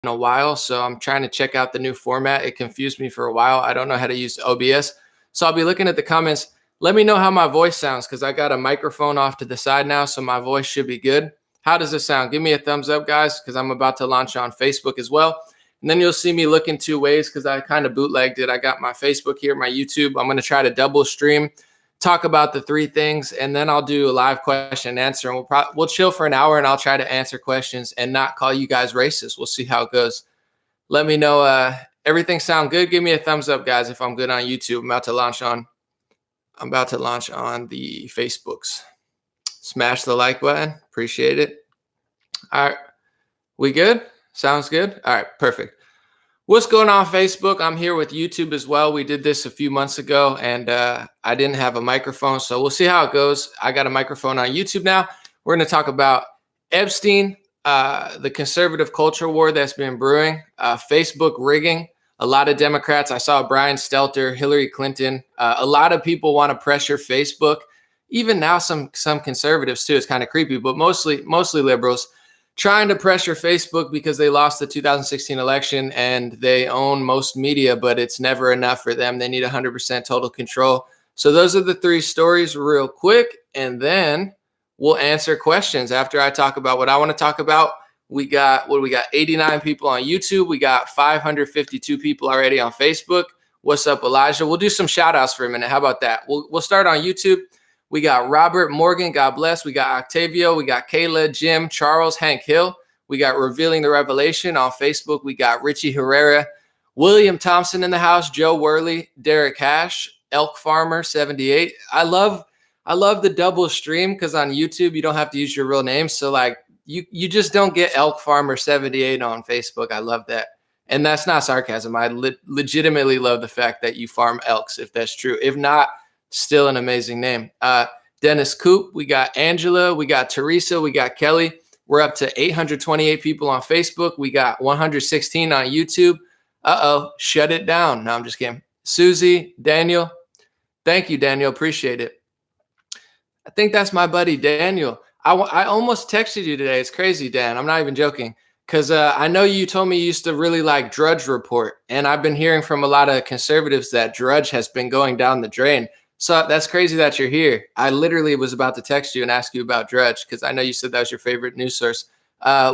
in a while, so I'm trying to check out the new format. It confused me for a while. I don't know how to use OBS. So I'll be looking at the comments. Let me know how my voice sounds because I got a microphone off to the side now, so my voice should be good. How does it sound? Give me a thumbs up, guys, because I'm about to launch on Facebook as well. And then you'll see me look in two ways because I kind of bootlegged it. I got my Facebook here, my YouTube. I'm going to try to double stream, talk about the three things, and then I'll do a live question and answer. And we'll chill for an hour, and I'll try to answer questions and not call you guys racist. We'll see how it goes. Let me know. Everything sound good? Give me a thumbs up, guys, if I'm good on YouTube. I'm about to launch on the Facebooks. Smash the like button. Appreciate it. All right. We good? Sounds good? All right. Perfect. What's going on, Facebook? I'm here with YouTube as well. We did this a few months ago, and I didn't have a microphone, so we'll see how it goes. I got a microphone on YouTube now. We're going to talk about Epstein, the conservative culture war that's been brewing, Facebook rigging. A lot of Democrats, I saw Brian Stelter, Hillary Clinton. A lot of people want to pressure Facebook. Even now, some conservatives too. It's kind of creepy, but mostly liberals trying to pressure Facebook because they lost the 2016 election and they own most media, but it's never enough for them. They need 100% total control. So those are the three stories real quick, and then we'll answer questions after I talk about what I want to talk about. We got 89 people on YouTube. We got 552 people already on Facebook. What's up, Elijah? We'll do some shout outs for a minute. How about that? We'll start on YouTube. We got Robert Morgan, God bless. We got Octavio. We got Kayla, Jim, Charles, Hank Hill. We got Revealing the Revelation on Facebook. We got Richie Herrera, William Thompson in the house, Joe Worley, Derek Hash, Elk Farmer 78. I love the double stream because on YouTube you don't have to use your real name. So like you just don't get Elk Farmer 78 on Facebook. I love that. And that's not sarcasm. I legitimately love the fact that you farm elks, if that's true. If not, still an amazing name. Dennis Coop, we got Angela, we got Teresa, we got Kelly. We're up to 828 people on Facebook. We got 116 on YouTube. Shut it down. No, I'm just kidding. Susie, Daniel. Thank you, Daniel. Appreciate it. I think that's my buddy, Daniel. I almost texted you today. It's crazy, Dan. I'm not even joking. Because I know you told me you used to really like Drudge Report. And I've been hearing from a lot of conservatives that Drudge has been going down the drain. So that's crazy that you're here. I literally was about to text you and ask you about Drudge because I know you said that was your favorite news source.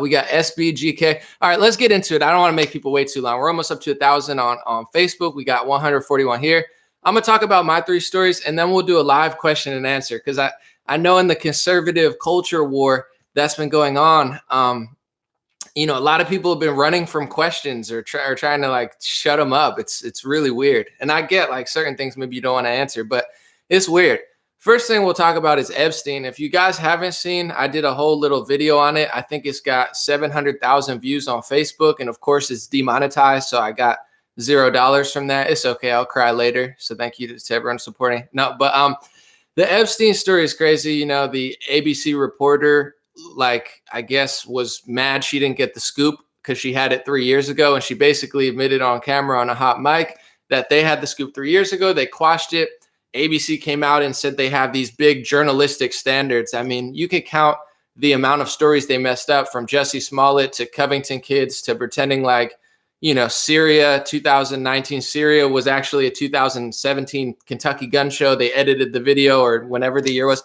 We got SBGK. All right, let's get into it. I don't want to make people wait too long. We're almost up to 1,000 on Facebook. We got 141 here. I'm going to talk about my three stories, and then we'll do a live question and answer because I know in the conservative culture war that's been going on, a lot of people have been running from questions or trying to like shut them up. It's really weird. And I get like certain things maybe you don't want to answer, but it's weird. First thing we'll talk about is Epstein. If you guys haven't seen, I did a whole little video on it. I think it's got 700,000 views on Facebook. And of course it's demonetized. So I got $0 from that. It's okay. I'll cry later. So thank you to everyone supporting. No, but the Epstein story is crazy. The ABC reporter, I guess, was mad she didn't get the scoop because she had it 3 years ago. And she basically admitted on camera on a hot mic that they had the scoop 3 years ago. They quashed it. ABC came out and said they have these big journalistic standards. I mean, you could count the amount of stories they messed up, from Jussie Smollett to Covington kids to pretending like, Syria, 2019 Syria was actually a 2017 Kentucky gun show. They edited the video, or whenever the year was.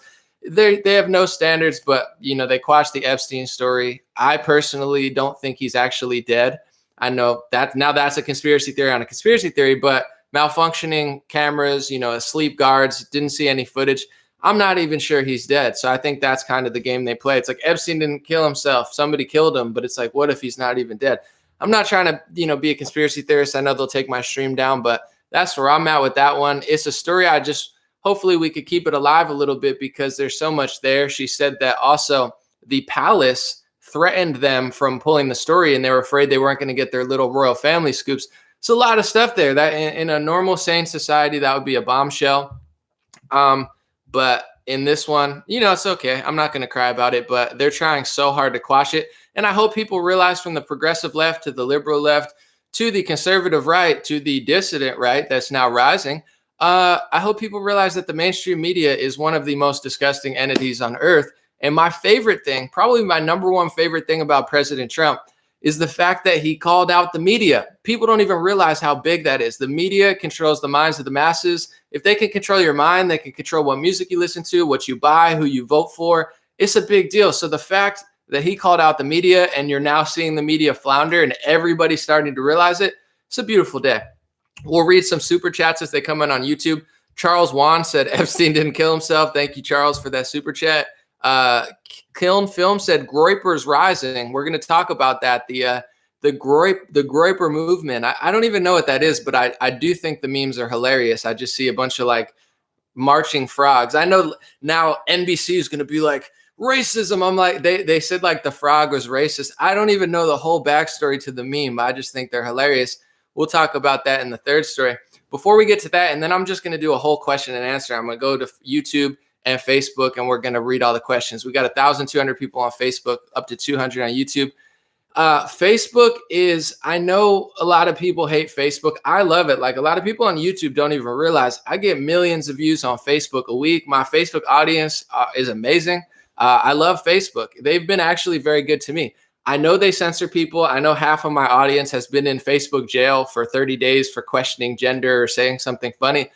They have no standards, but, they quashed the Epstein story. I personally don't think he's actually dead. I know that now that's a conspiracy theory on a conspiracy theory, but malfunctioning cameras, asleep guards, didn't see any footage. I'm not even sure he's dead. So I think that's kind of the game they play. It's like Epstein didn't kill himself. Somebody killed him, but it's like, what if he's not even dead? I'm not trying to, be a conspiracy theorist. I know they'll take my stream down, but that's where I'm at with that one. It's a story hopefully we could keep it alive a little bit because there's so much there. She said that also the palace threatened them from pulling the story, and they were afraid they weren't going to get their little royal family scoops. So a lot of stuff there that in a normal, sane society, that would be a bombshell. But in this one, it's okay. I'm not going to cry about it, but they're trying so hard to quash it. And I hope people realize, from the progressive left to the liberal left to the conservative right to the dissident right that's now rising, I hope people realize that the mainstream media is one of the most disgusting entities on earth. And my favorite thing, probably my number one favorite thing about President Trump, is the fact that he called out the media. People don't even realize how big that is. The media controls the minds of the masses. If they can control your mind, they can control what music you listen to, what you buy, who you vote for. It's a big deal. So the fact that he called out the media and you're now seeing the media flounder and everybody's starting to realize it, it's a beautiful day. We'll read some super chats as they come in on YouTube. Charles Wan said Epstein didn't kill himself. Thank you, Charles, for that super chat. Kiln Film said Groyper's rising. We're going to talk about that. The Groyper movement. I don't even know what that is, but I do think the memes are hilarious. I just see a bunch of like marching frogs. I know now NBC is going to be like racism. I'm like, they said like the frog was racist. I don't even know the whole backstory to the meme. I just think they're hilarious. We'll talk about that in the third story. Before we get to that, and then I'm just going to do a whole question and answer. I'm going to go to YouTube and Facebook, and we're going to read all the questions. We got 1,200 people on Facebook, up to 200 on YouTube. Facebook is, I know a lot of people hate Facebook. I love it. Like a lot of people on YouTube don't even realize I get millions of views on Facebook a week. My Facebook audience is amazing. I love Facebook. They've been actually very good to me. I know they censor people. I know half of my audience has been in Facebook jail for 30 days for questioning gender or saying something funny.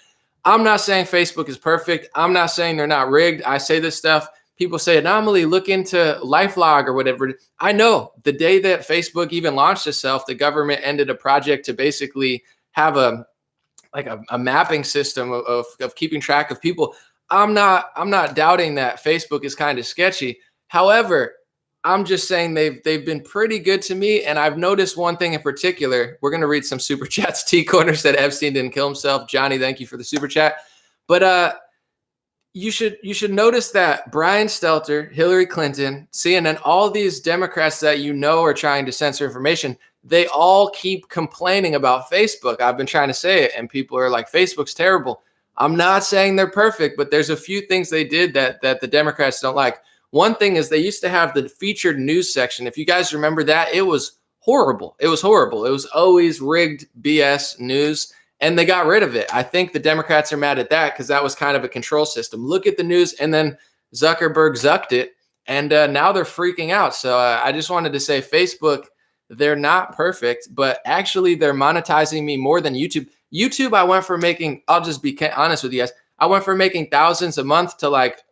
I'm not saying Facebook is perfect. I'm not saying they're not rigged. I say this stuff. People say anomaly, look into LifeLog or whatever. I know the day that Facebook even launched itself, the government ended a project to basically have a mapping system of keeping track of people. I'm not doubting that Facebook is kind of sketchy. However, I'm just saying they've been pretty good to me, and I've noticed one thing in particular. We're gonna read some super chats. T Corner said Epstein didn't kill himself. Johnny, thank you for the super chat. But you should notice that Brian Stelter, Hillary Clinton, CNN, all these Democrats that you know are trying to censor information, they all keep complaining about Facebook. I've been trying to say it, and people are like, Facebook's terrible. I'm not saying they're perfect, but there's a few things they did that the Democrats don't like. One thing is they used to have the featured news section. If you guys remember that, it was horrible. It was horrible. It was always rigged BS news, and they got rid of it. I think the Democrats are mad at that because that was kind of a control system. Look at the news, and then Zuckerberg zucked it, and now they're freaking out. So I just wanted to say Facebook, they're not perfect, but actually they're monetizing me more than YouTube. YouTube, I went from making, I'll just be honest with you guys, I went from making thousands a month to like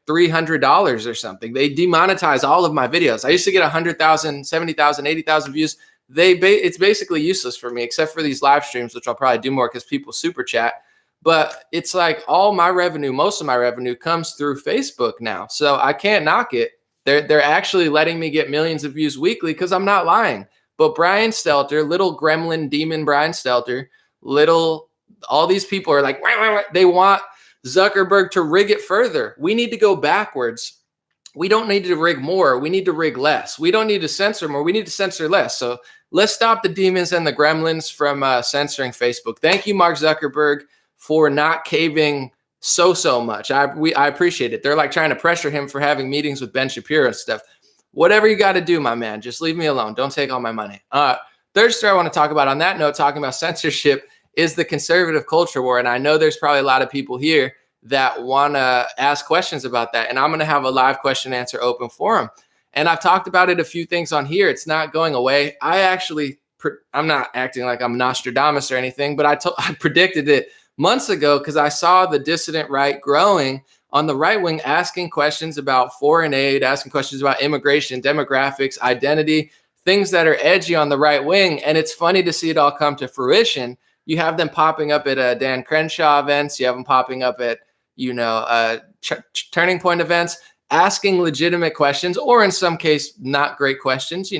$300 or something. They demonetize all of my videos. I used to get 100,000, 70,000, 80,000 views. It's basically useless for me, except for these live streams, which I'll probably do more because people super chat. But it's like all my revenue, most of my revenue comes through Facebook now. So I can't knock it. They're actually letting me get millions of views weekly because I'm not lying. But Brian Stelter, little gremlin demon Brian Stelter, all these people are like, they want Zuckerberg to rig it further. We need to go backwards. We don't need to rig more. We need to rig less. We don't need to censor more. We need to censor less. So let's stop the demons and the gremlins from censoring Facebook. Thank you, Mark Zuckerberg, for not caving so much. I appreciate it. They're like trying to pressure him for having meetings with Ben Shapiro and stuff. Whatever you got to do, my man, just leave me alone. Don't take all my money. Third story I want to talk about on that note, talking about censorship, is the conservative culture war. And I know there's probably a lot of people here that want to ask questions about that. And I'm going to have a live question answer open for them. And I've talked about it, a few things on here. It's not going away. I'm not acting like I'm Nostradamus or anything, but I predicted it months ago because I saw the dissident right growing on the right wing, asking questions about foreign aid, asking questions about immigration, demographics, identity, things that are edgy on the right wing. And it's funny to see it all come to fruition. You have them popping up at Dan Crenshaw events. You have them popping up at, Turning Point events, asking legitimate questions, or in some case, not great questions.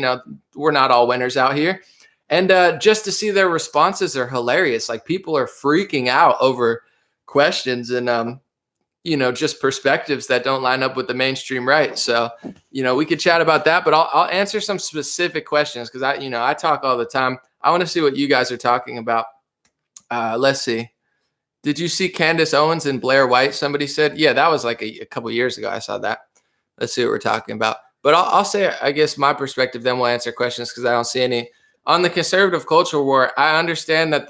We're not all winners out here. And just to see their responses are hilarious. Like people are freaking out over questions and, just perspectives that don't line up with the mainstream right. So, we could chat about that, but I'll answer some specific questions because I talk all the time. I want to see what you guys are talking about. Let's see. Did you see Candace Owens and Blair White? Somebody said, yeah, that was like a couple years ago. I saw that. Let's see what we're talking about. But I'll say, I guess, my perspective, then we'll answer questions because I don't see any. On the conservative culture war, I understand that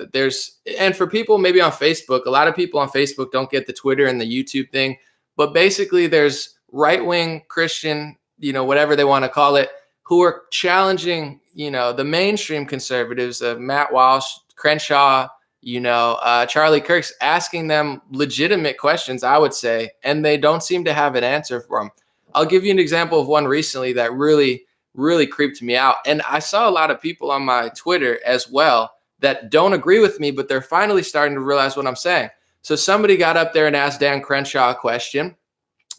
and for people maybe on Facebook, a lot of people on Facebook don't get the Twitter and the YouTube thing. But basically, there's right-wing Christian, whatever they want to call it, who are challenging the mainstream conservatives of Matt Walsh, Crenshaw, Charlie Kirk's asking them legitimate questions, I would say, and they don't seem to have an answer for them. I'll give you an example of one recently that really, really creeped me out. And I saw a lot of people on my Twitter as well that don't agree with me, but they're finally starting to realize what I'm saying. So somebody got up there and asked Dan Crenshaw a question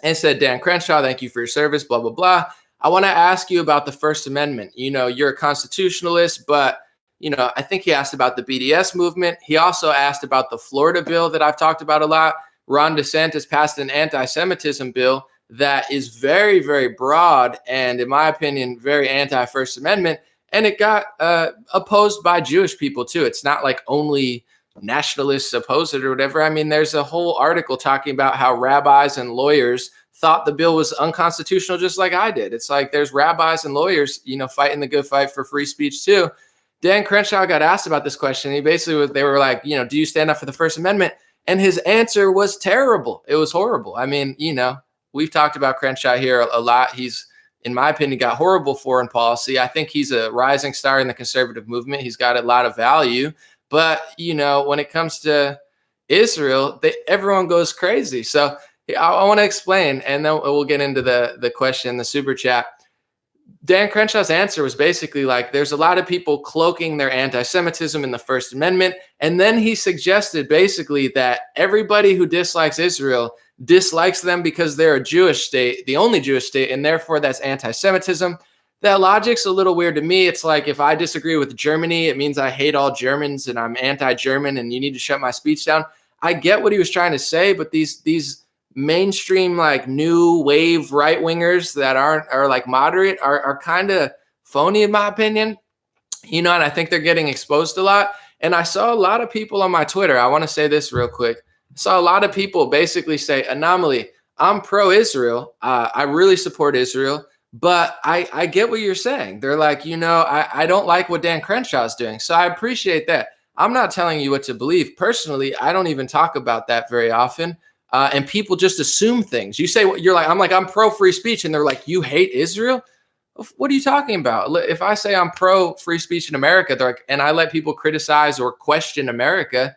and said, Dan Crenshaw, thank you for your service, blah, blah, blah. I want to ask you about the First Amendment. You're a constitutionalist, but, I think he asked about the BDS movement. He also asked about the Florida bill that I've talked about a lot. Ron DeSantis passed an anti-Semitism bill that is very, very broad and, in my opinion, very anti-First Amendment. And it got opposed by Jewish people, too. It's not like only nationalists oppose it or whatever. I mean, there's a whole article talking about how rabbis and lawyers thought the bill was unconstitutional, just like I did. It's like there's rabbis and lawyers, fighting the good fight for free speech, too. Dan Crenshaw got asked about this question. They were like, do you stand up for the First Amendment? And his answer was terrible. It was horrible. I mean, we've talked about Crenshaw here a lot. He's, in my opinion, got horrible foreign policy. I think he's a rising star in the conservative movement. He's got a lot of value. But, when it comes to Israel, everyone goes crazy. So I want to explain, and then we'll get into the question, the super chat. Dan Crenshaw's answer was basically like, there's a lot of people cloaking their anti-Semitism in the First Amendment. And then he suggested basically that everybody who dislikes Israel dislikes them because they're a Jewish state, the only Jewish state, and therefore that's anti-Semitism. That logic's a little weird to me. It's like if I disagree with Germany, it means I hate all Germans and I'm anti-German and you need to shut my speech down. I get what he was trying to say, but these mainstream like new wave right wingers that are like moderate are kind of phony in my opinion, and I think they're getting exposed a lot. And I saw a lot of people on my Twitter. I want to say this real quick. I saw a lot of people basically say, Anomaly, I'm pro-Israel. I really support Israel, but I get what you're saying. They're like, I don't like what Dan Crenshaw is doing. So I appreciate that. I'm not telling you what to believe. Personally, I don't even talk about that very often. And people just assume things. You say what you're like, I'm pro free speech. And they're like, you hate Israel? What are you talking about? If I say I'm pro free speech in America, they're like, and I let people criticize or question America,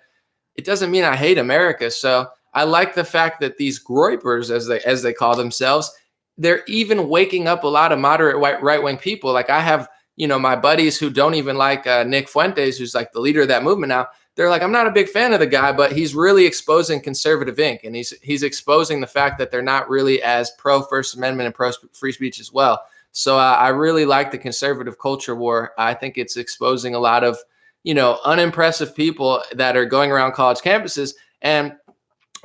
it doesn't mean I hate America. So I like the fact that these groypers, as they call themselves, they're even waking up a lot of moderate right-wing people. Like I have, my buddies who don't even like Nick Fuentes, who's like the leader of that movement now. They're like, I'm not a big fan of the guy, but he's really exposing conservative ink. And he's exposing the fact that they're not really as pro First Amendment and pro free speech as well. So I really like the conservative culture war. I think it's exposing a lot of, unimpressive people that are going around college campuses. And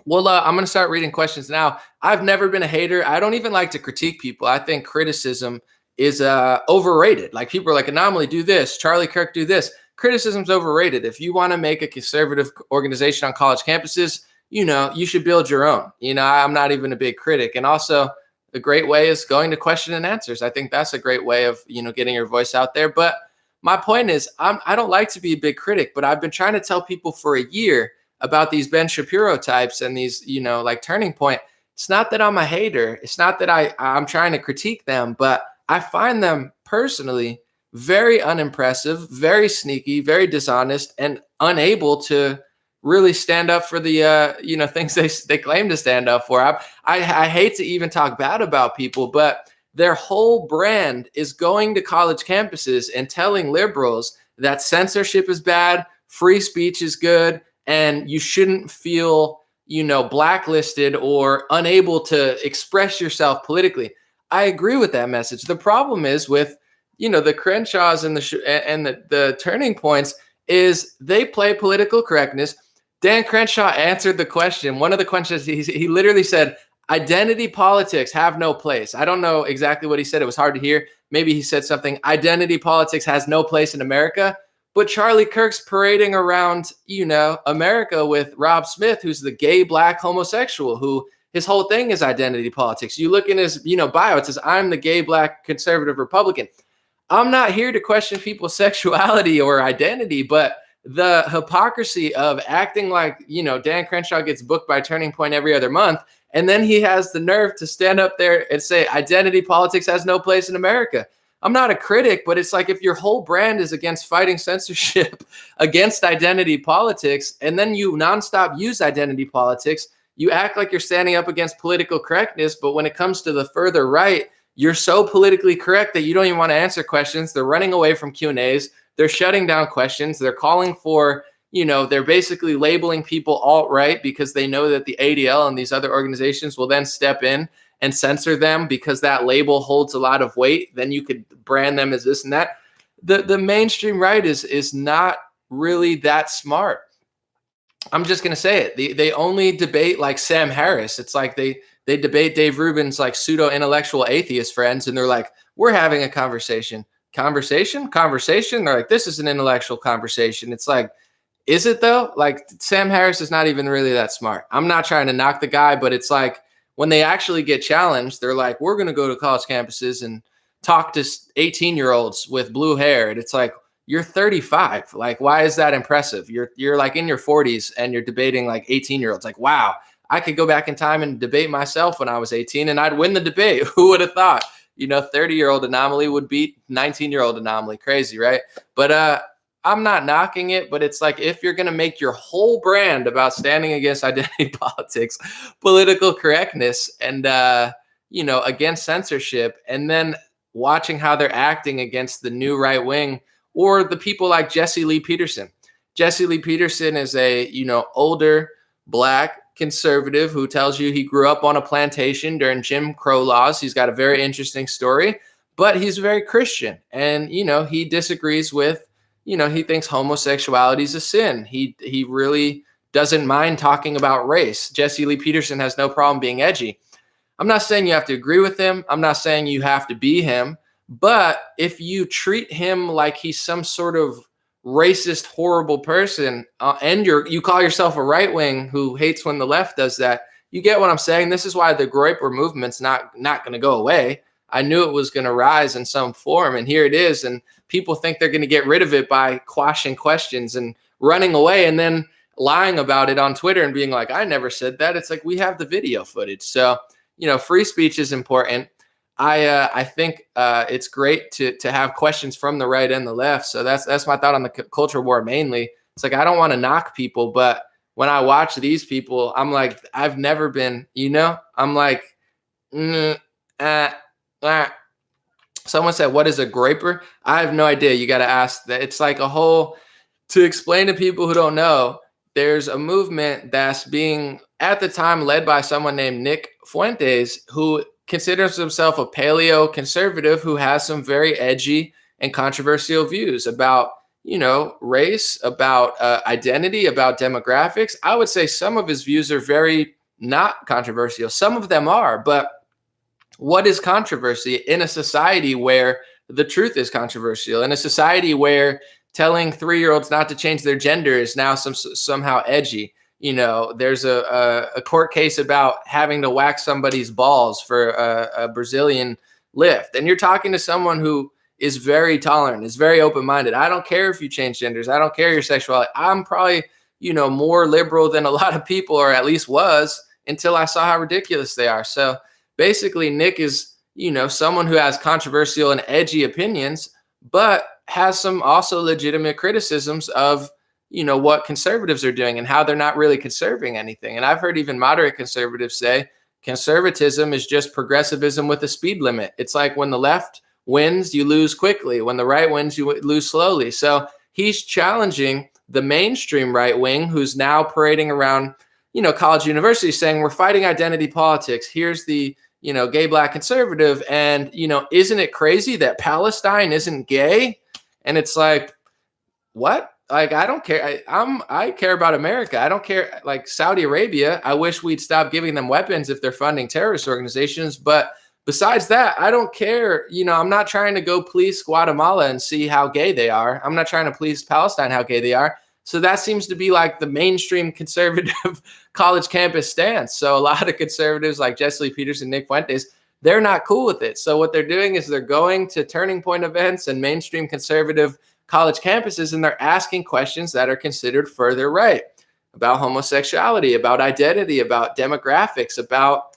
well, I'm going to start reading questions now. I've never been a hater. I don't even like to critique people. I think criticism is overrated. Like people are like, Anomaly, do this. Charlie Kirk, do this. Criticism's overrated. If you want to make a conservative organization on college campuses, you should build your own. I'm not even a big critic. And also a great way is going to question and answers. I think that's a great way of, getting your voice out there. But my point is, I don't like to be a big critic, but I've been trying to tell people for a year about these Ben Shapiro types and these, like Turning Point. It's not that I'm a hater. It's not that I'm trying to critique them, but I find them personally very unimpressive, very sneaky, very dishonest, and unable to really stand up for the things they claim to stand up for. I hate to even talk bad about people, but their whole brand is going to college campuses and telling liberals that censorship is bad, free speech is good, and you shouldn't feel blacklisted or unable to express yourself politically. I agree with that message. The problem is with the Crenshaws and the Turning Points is they play political correctness. Dan Crenshaw answered the question. One of the questions, he literally said, identity politics have no place. I don't know exactly what he said. It was hard to hear. Maybe he said something, identity politics has no place in America. But Charlie Kirk's parading around, America with Rob Smith, who's the gay black homosexual, who his whole thing is identity politics. You look in his, bio, it says, I'm the gay black conservative Republican. I'm not here to question people's sexuality or identity, but the hypocrisy of acting like, Dan Crenshaw gets booked by Turning Point every other month. And then he has the nerve to stand up there and say identity politics has no place in America. I'm not a critic, but it's like if your whole brand is against fighting censorship, against identity politics, and then you nonstop use identity politics, you act like you're standing up against political correctness, but when it comes to the further right, you're so politically correct that you don't even want to answer questions. They're running away from Q&As. They're shutting down questions. They're calling for, they're basically labeling people alt-right because they know that the ADL and these other organizations will then step in and censor them because that label holds a lot of weight. Then you could brand them as this and that. The mainstream right is not really that smart. I'm just going to say it. They only debate like Sam Harris. It's like they debate Dave Rubin's like pseudo intellectual atheist friends, and they're like, we're having a conversation. Conversation. They're like, this is an intellectual conversation. It's like, is it though? Like Sam Harris is not even really that smart. I'm not trying to knock the guy, but it's like when they actually get challenged, they're like, we're going to go to college campuses and talk to 18-year-olds with blue hair. And it's like, you're 35. Like, why is that impressive? You're like in your 40s and you're debating like 18-year-olds. Like, wow, I could go back in time and debate myself when I was 18 and I'd win the debate. Who would have thought? 30-year-old anomaly would beat 19-year-old anomaly. Crazy, right? But I'm not knocking it, but it's like if you're going to make your whole brand about standing against identity politics, political correctness, and, against censorship, and then watching how they're acting against the new right wing or the people like Jesse Lee Peterson. Jesse Lee Peterson is a, older Black conservative who tells you he grew up on a plantation during Jim Crow laws. He's got a very interesting story, but he's very Christian. And, he disagrees with, he thinks homosexuality is a sin. He really doesn't mind talking about race. Jesse Lee Peterson has no problem being edgy. I'm not saying you have to agree with him. I'm not saying you have to be him. But if you treat him like he's some sort of racist, horrible person, and you call yourself a right wing who hates when the left does that, you get what I'm saying? This is why the Groyper movement's not going to go away. I knew it was going to rise in some form, and here it is. And people think they're going to get rid of it by quashing questions and running away and then lying about it on Twitter and being like, I never said that. It's like, we have the video footage. So, free speech is important. I think it's great to have questions from the right and the left. So that's my thought on the culture war mainly. It's like, I don't want to knock people, but when I watch these people, I'm like, I've never been, I'm like, Someone said, what is a Groyper? I have no idea. You got to ask that. It's like to explain to people who don't know, there's a movement that's being at the time led by someone named Nick Fuentes, who considers himself a paleo conservative who has some very edgy and controversial views about, race, about identity, about demographics. I would say some of his views are very not controversial. Some of them are, but what is controversy in a society where the truth is controversial, in a society where telling 3-year-olds not to change their gender is now somehow edgy? There's a court case about having to wax somebody's balls for a Brazilian lift. And you're talking to someone who is very tolerant, is very open-minded. I don't care if you change genders. I don't care your sexuality. I'm probably, more liberal than a lot of people, or at least was, until I saw how ridiculous they are. So basically, Nick is, someone who has controversial and edgy opinions, but has some also legitimate criticisms of, what conservatives are doing and how they're not really conserving anything. And I've heard even moderate conservatives say conservatism is just progressivism with a speed limit. It's like when the left wins, you lose quickly. When the right wins, you lose slowly. So he's challenging the mainstream right wing, who's now parading around, college universities saying we're fighting identity politics. Here's the, gay Black conservative. And, isn't it crazy that Palestine isn't gay? And it's like, what? Like, I don't care. I care about America. I don't care. Like Saudi Arabia, I wish we'd stop giving them weapons if they're funding terrorist organizations. But besides that, I don't care. I'm not trying to go police Guatemala and see how gay they are. I'm not trying to police Palestine, how gay they are. So that seems to be like the mainstream conservative college campus stance. So a lot of conservatives like Jesse Lee Peterson, Nick Fuentes, they're not cool with it. So what they're doing is they're going to Turning Point events and mainstream conservative college campuses, and they're asking questions that are considered further right about homosexuality, about identity, about demographics, about,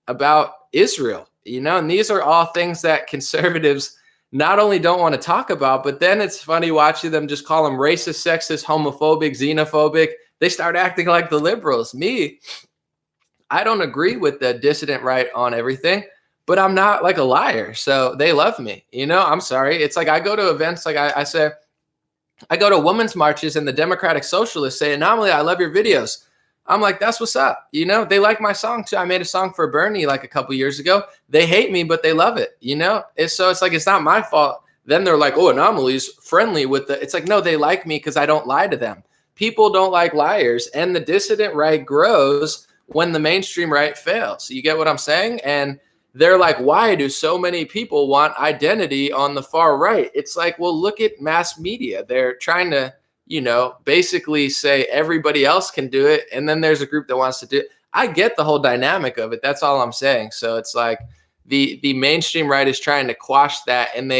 about Israel. And these are all things that conservatives not only don't want to talk about, but then it's funny watching them just call them racist, sexist, homophobic, xenophobic. They start acting like the liberals. I don't agree with the dissident right on everything, but I'm not like a liar. So they love me. I'm sorry. It's like I go to events, like I say, I go to women's marches and the Democratic Socialists say, Anomaly, I love your videos. I'm like, that's what's up. They like my song too. I made a song for Bernie like a couple years ago. They hate me, but they love it. It's like, it's not my fault. Then they're like, oh, Anomaly's friendly with it's like, no, they like me because I don't lie to them. People don't like liars. And the dissident right grows when the mainstream right fails. You get what I'm saying? And they're like, why do so many people want identity on the far right? It's like, well, look at mass media. They're trying to, basically say everybody else can do it. And then there's a group that wants to do it. I get the whole dynamic of it. That's all I'm saying. So it's like the mainstream right is trying to quash that. And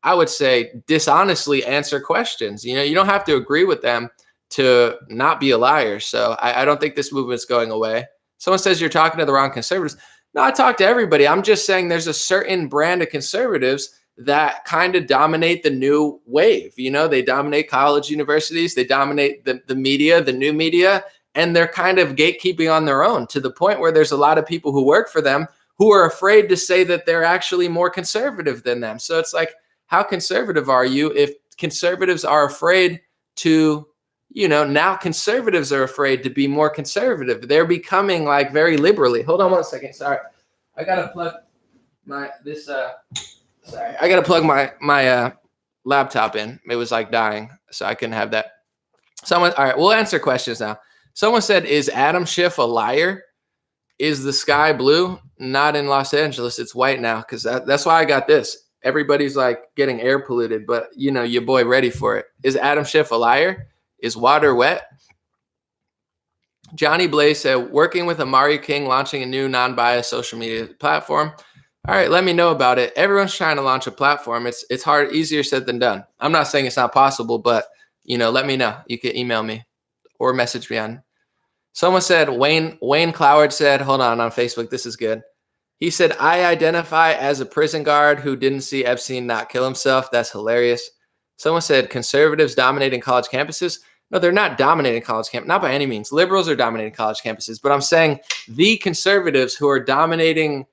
I would say, dishonestly answer questions. You don't have to agree with them to not be a liar. So I don't think this movement's going away. Someone says you're talking to the wrong conservatives. No, I talk to everybody. I'm just saying there's a certain brand of conservatives that kind of dominate the new wave. They dominate college universities. They dominate the media, the new media, and they're kind of gatekeeping on their own to the point where there's a lot of people who work for them who are afraid to say that they're actually more conservative than them. So it's like, how conservative are you if conservatives are afraid to, now conservatives are afraid to be more conservative. They're becoming like very liberally. Hold on 1 second. Sorry. I got to plug I got to plug my laptop in. It was like dying, so I couldn't have that. All right, we'll answer questions now. Someone said, is Adam Schiff a liar? Is the sky blue? Not in Los Angeles. It's white now, because that's why I got this. Everybody's like getting air polluted, but your boy ready for it. Is Adam Schiff a liar? Is water wet? Johnny Blaze said, working with Amari King, launching a new non-biased social media platform. All right, let me know about it. Everyone's trying to launch a platform. It's hard, easier said than done. I'm not saying it's not possible, but let me know. You can email me or message me on. Someone said, Wayne Cloward said, hold on Facebook. This is good. He said, I identify as a prison guard who didn't see Epstein not kill himself. That's hilarious. Someone said, conservatives dominating college campuses. No, they're not dominating college camp, not by any means. Liberals are dominating college campuses, but I'm saying the conservatives who are dominating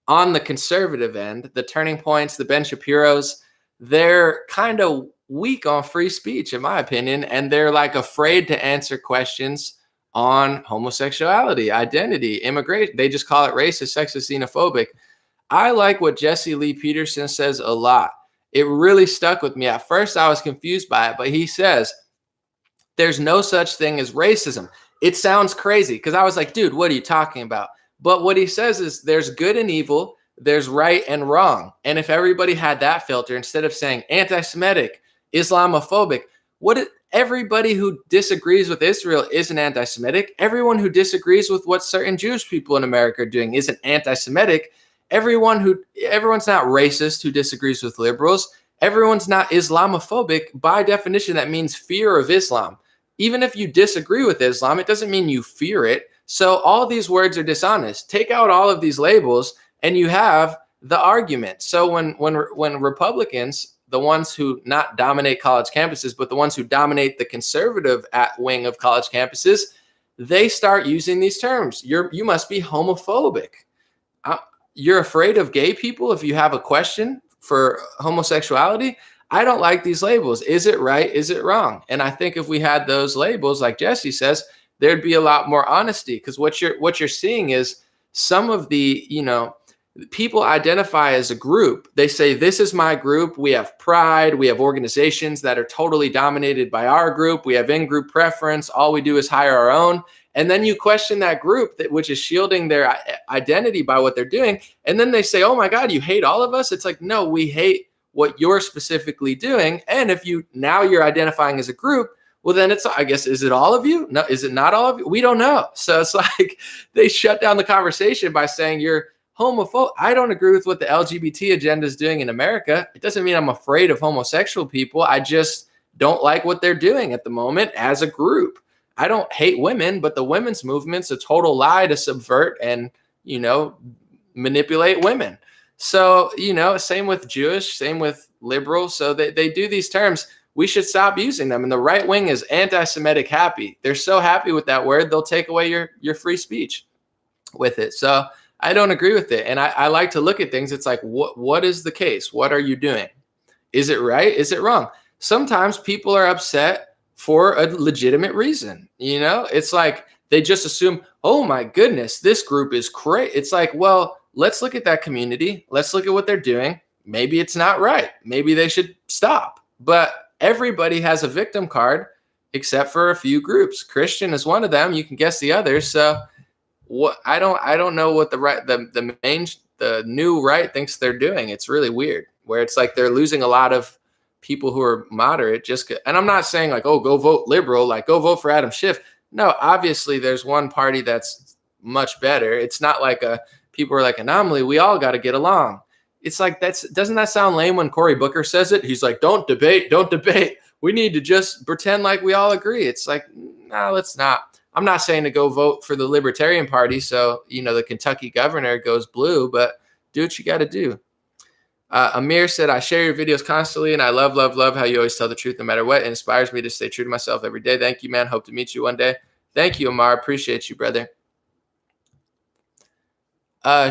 on the conservative end, the Turning Points, the Ben Shapiros, they're kind of weak on free speech, in my opinion, and they're like afraid to answer questions on homosexuality, identity, immigration. They just call it racist, sexist, xenophobic. I like what Jesse Lee Peterson says a lot. It really stuck with me. At first, I was confused by it, but he says, there's no such thing as racism. It sounds crazy because I was like, dude, what are you talking about? But what he says is there's good and evil, there's right and wrong. And if everybody had that filter, instead of saying anti-Semitic, Islamophobic, everybody who disagrees with Israel isn't anti-Semitic. Everyone who disagrees with what certain Jewish people in America are doing isn't anti-Semitic. Everyone's not racist who disagrees with liberals. Everyone's not Islamophobic. By definition, that means fear of Islam. Even if you disagree with Islam, it doesn't mean you fear it. So all these words are dishonest. Take out all of these labels and you have the argument. So when Republicans, the ones who not dominate college campuses, but the ones who dominate the conservative wing of college campuses, they start using these terms. You must be homophobic. You're afraid of gay people if you have a question for homosexuality. I don't like these labels. Is it right? Is it wrong? And I think if we had those labels, like Jesse says, there'd be a lot more honesty, because what you're seeing is some of the, people identify as a group. They say, this is my group. We have pride. We have organizations that are totally dominated by our group. We have in-group preference. All we do is hire our own. And then you question that group which is shielding their identity by what they're doing. And then they say, oh my God, you hate all of us. It's like, no, we hate what you're specifically doing. And if you're identifying as a group, well, then I guess, is it all of you? No, is it not all of you? We don't know. So it's like they shut down the conversation by saying you're homophobic. I don't agree with what the LGBT agenda is doing in America. It doesn't mean I'm afraid of homosexual people. I just don't like what they're doing at the moment as a group. I don't hate women, but the women's movement's a total lie to subvert and, manipulate women. So, same with Jewish, same with liberal. So they do these terms. We should stop using them. And the right wing is anti-Semitic happy. They're so happy with that word, they'll take away your free speech with it. So I don't agree with it. And I like to look at things. It's like, what is the case? What are you doing? Is it right? Is it wrong? Sometimes people are upset for a legitimate reason. It's like they just assume, oh my goodness, this group is crazy. It's like, well, let's look at that community. Let's look at what they're doing. Maybe it's not right. Maybe they should stop. But everybody has a victim card except for a few groups. Christian is one of them. You can guess the others. So I don't know what the new right thinks they're doing. It's really weird, where it's like they're losing a lot of people who are moderate. And I'm not saying like, oh, go vote liberal, like go vote for Adam Schiff. No, obviously there's one party that's much better. It's not like people are like anomaly. We all got to get along. It's like, doesn't that sound lame when Cory Booker says it? He's like, don't debate. We need to just pretend like we all agree. It's like, no, let's not. I'm not saying to go vote for the Libertarian Party. So, the Kentucky governor goes blue, but do what you got to do. Amir said, I share your videos constantly, and I love how you always tell the truth no matter what. It inspires me to stay true to myself every day. Thank you, man. Hope to meet you one day. Thank you, Amar. Appreciate you, brother.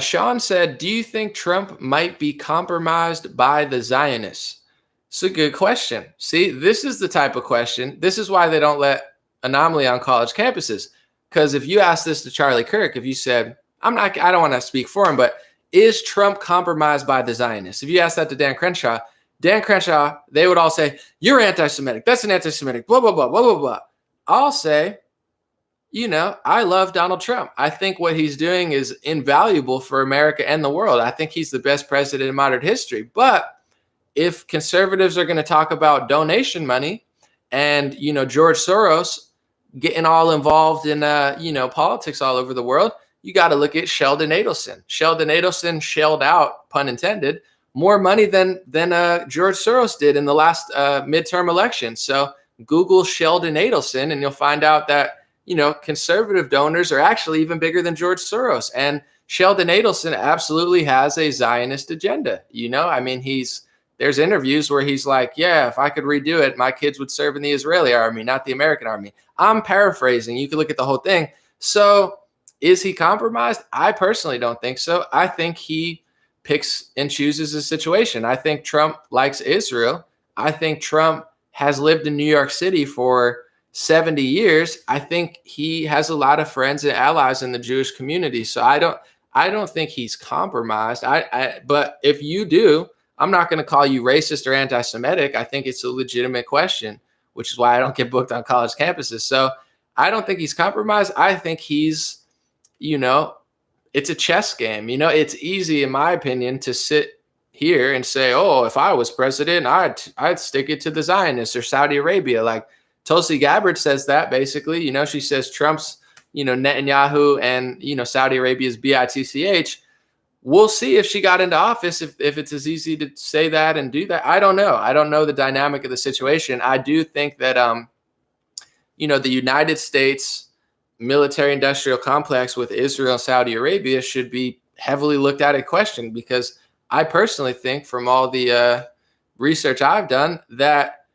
Sean said, do you think Trump might be compromised by the Zionists? It's a good question. See, this is the type of question. This is why they don't let Anomaly on college campuses. Because if you ask this to Charlie Kirk, if you said, I don't want to speak for him, but is Trump compromised by the Zionists? If you ask that to Dan Crenshaw, they would all say, you're anti-Semitic. That's an anti-Semitic, blah, blah, blah, blah, blah, blah. I'll say, I love Donald Trump. I think what he's doing is invaluable for America and the world. I think he's the best president in modern history. But if conservatives are going to talk about donation money and, George Soros getting all involved in, politics all over the world, you got to look at Sheldon Adelson. Sheldon Adelson shelled out, pun intended, more money than George Soros did in the last midterm election. So Google Sheldon Adelson and you'll find out that, conservative donors are actually even bigger than George Soros. And Sheldon Adelson absolutely has a Zionist agenda. There's interviews where he's like, yeah, if I could redo it, my kids would serve in the Israeli army, not the American army. I'm paraphrasing. You can look at the whole thing. So is he compromised? I personally don't think so. I think he picks and chooses a situation. I think Trump likes Israel. I think Trump has lived in New York City for 70 years. I think he has a lot of friends and allies in the Jewish community. So I don't think he's compromised. But if you do, I'm not going to call you racist or anti-Semitic. I think it's a legitimate question, which is why I don't get booked on college campuses. So I don't think he's compromised. I think he's, it's a chess game. It's easy, in my opinion, to sit here and say, oh, if I was president, I'd stick it to the Zionists or Saudi Arabia. Like Tulsi Gabbard says that basically, she says Trump's, Netanyahu and, Saudi Arabia's BITCH. We'll see if she got into office, if it's as easy to say that and do that. I don't know. I don't know the dynamic of the situation. I do think that, the United States military industrial complex with Israel and Saudi Arabia should be heavily looked at and questioned, because I personally think from all the research I've done that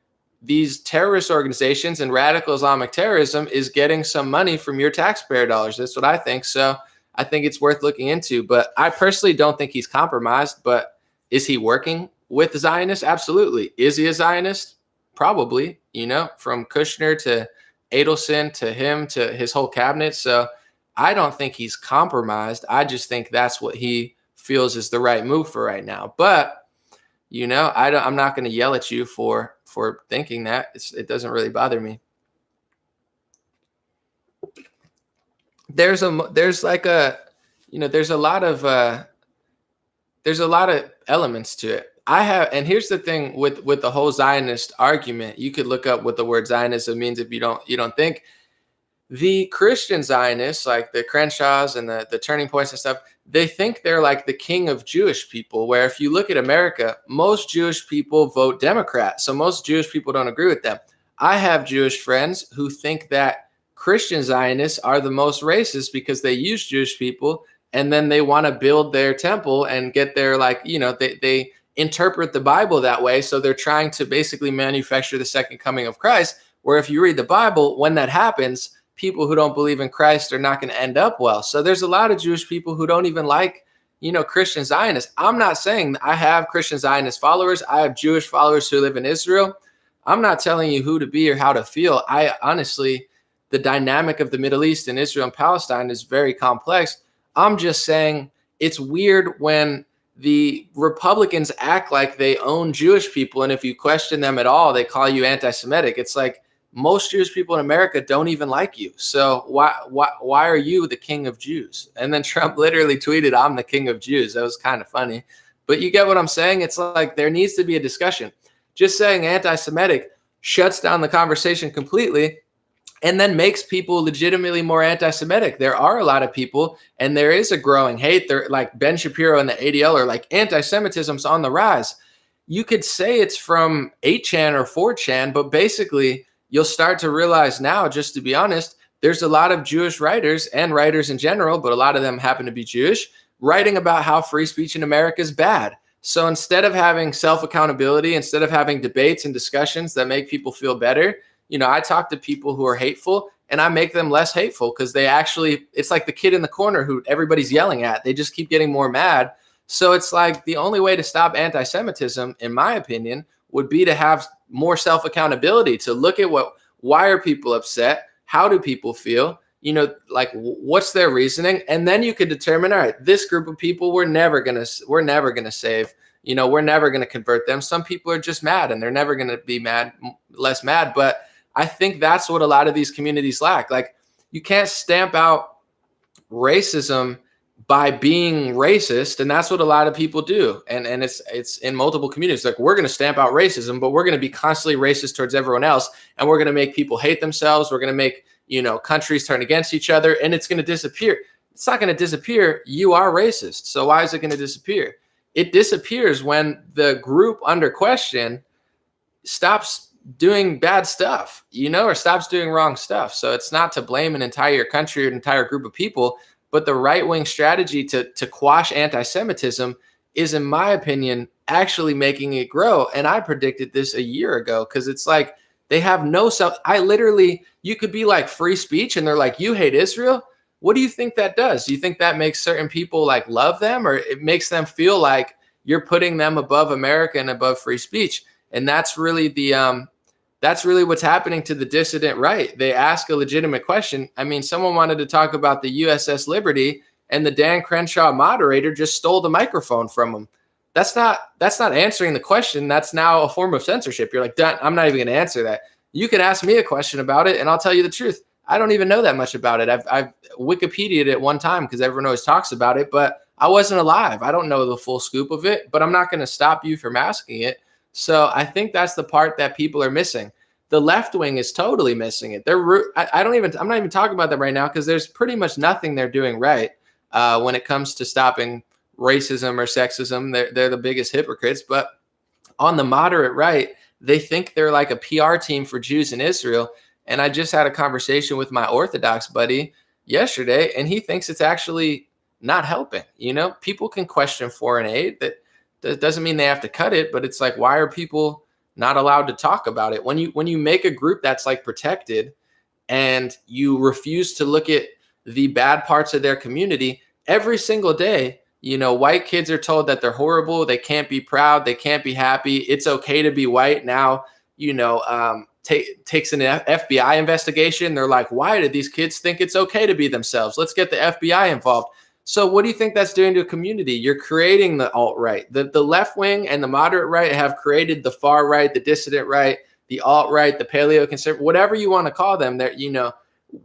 these terrorist organizations and radical Islamic terrorism is getting some money from your taxpayer dollars. That's what I think. So I think it's worth looking into, but I personally don't think he's compromised. But is he working with the Zionists? Absolutely. Is he a Zionist? Probably, from Kushner to Adelson to him to his whole cabinet. So I don't think he's compromised. I just think that's what he feels is the right move for right now. But, I'm not going to yell at you for thinking that. It doesn't really bother me. There's a lot of elements to it. And here's the thing with the whole Zionist argument. You could look up what the word Zionism means if you don't think. The Christian Zionists, like the Crenshaws and the Turning Points and stuff, they think they're like the king of Jewish people, where if you look at America, most Jewish people vote Democrat. So most Jewish people don't agree with them. I have Jewish friends who think that Christian Zionists are the most racist because they use Jewish people and then they want to build their temple and get their, like, they interpret the Bible that way. So they're trying to basically manufacture the second coming of Christ, where if you read the Bible, when that happens, people who don't believe in Christ are not going to end up well. So there's a lot of Jewish people who don't even like, Christian Zionists. I'm not saying I have Christian Zionist followers. I have Jewish followers who live in Israel. I'm not telling you who to be or how to feel. I honestly, the dynamic of the Middle East and Israel and Palestine is very complex. I'm just saying it's weird when the Republicans act like they own Jewish people. And if you question them at all, they call you anti-Semitic. It's like, most Jewish people in America don't even like you. So why are you the king of Jews? And then Trump literally tweeted, "I'm the king of Jews." That was kind of funny. But you get what I'm saying? It's like there needs to be a discussion. Just saying anti-Semitic shuts down the conversation completely and then makes people legitimately more anti-Semitic. There are a lot of people, and there is a growing hate. They're like Ben Shapiro and the ADL are like, anti-Semitism's on the rise. You could say it's from 8chan or 4chan, but basically you'll start to realize now, just to be honest, there's a lot of Jewish writers and writers in general, but a lot of them happen to be Jewish, writing about how free speech in America is bad. So instead of having self-accountability, instead of having debates and discussions that make people feel better, I talk to people who are hateful and I make them less hateful because it's like the kid in the corner who everybody's yelling at. They just keep getting more mad. So it's like the only way to stop anti-Semitism, in my opinion, would be to have more self-accountability, to look at why are people upset? How do people feel? Like what's their reasoning? And then you could determine, all right, this group of people, we're never going to save, we're never going to convert them. Some people are just mad and they're never going to be less mad. But I think that's what a lot of these communities lack. Like you can't stamp out racism by being racist, and that's what a lot of people do. And it's in multiple communities. Like we're going to stamp out racism, but we're going to be constantly racist towards everyone else, and we're going to make people hate themselves. We're going to make countries turn against each other, and it's going to disappear. It's not going to disappear. You are racist, so why is it going to disappear? It disappears when the group under question stops doing bad stuff, or stops doing wrong stuff. So it's not to blame an entire country or an entire group of people. But the right-wing strategy to quash anti-Semitism is, in my opinion, actually making it grow. And I predicted this a year ago because it's like they have no self. You could be like free speech and they're like, you hate Israel. What do you think that does? Do you think that makes certain people like love them, or it makes them feel like you're putting them above America and above free speech? And that's really that's really what's happening to the dissident right. They ask a legitimate question. I mean, someone wanted to talk about the USS Liberty, and the Dan Crenshaw moderator just stole the microphone from him. That's not answering the question. That's now a form of censorship. You're like, I'm not even going to answer that. You can ask me a question about it, and I'll tell you the truth. I don't even know that much about it. I've Wikipedia'd it one time because everyone always talks about it, but I wasn't alive. I don't know the full scoop of it, but I'm not going to stop you from asking it. So I think that's the part that people are missing. The left wing is totally missing it. I'm not even talking about them right now because there's pretty much nothing they're doing right when it comes to stopping racism or sexism. They're the biggest hypocrites. But on the moderate right, they think they're like a PR team for Jews in Israel. And I just had a conversation with my Orthodox buddy yesterday, and he thinks it's actually not helping. People can question foreign aid. That doesn't mean they have to cut it, but it's like, why are people not allowed to talk about it? When you make a group that's like protected and you refuse to look at the bad parts of their community every single day, white kids are told that they're horrible. They can't be proud. They can't be happy. It's okay to be white. Now, takes an FBI investigation. They're like, why did these kids think it's okay to be themselves? Let's get the FBI involved. So what do you think that's doing to a community? You're creating the alt-right. The left wing and the moderate right have created the far right, the dissident right, the alt-right, the paleo-conservative, whatever you want to call them, that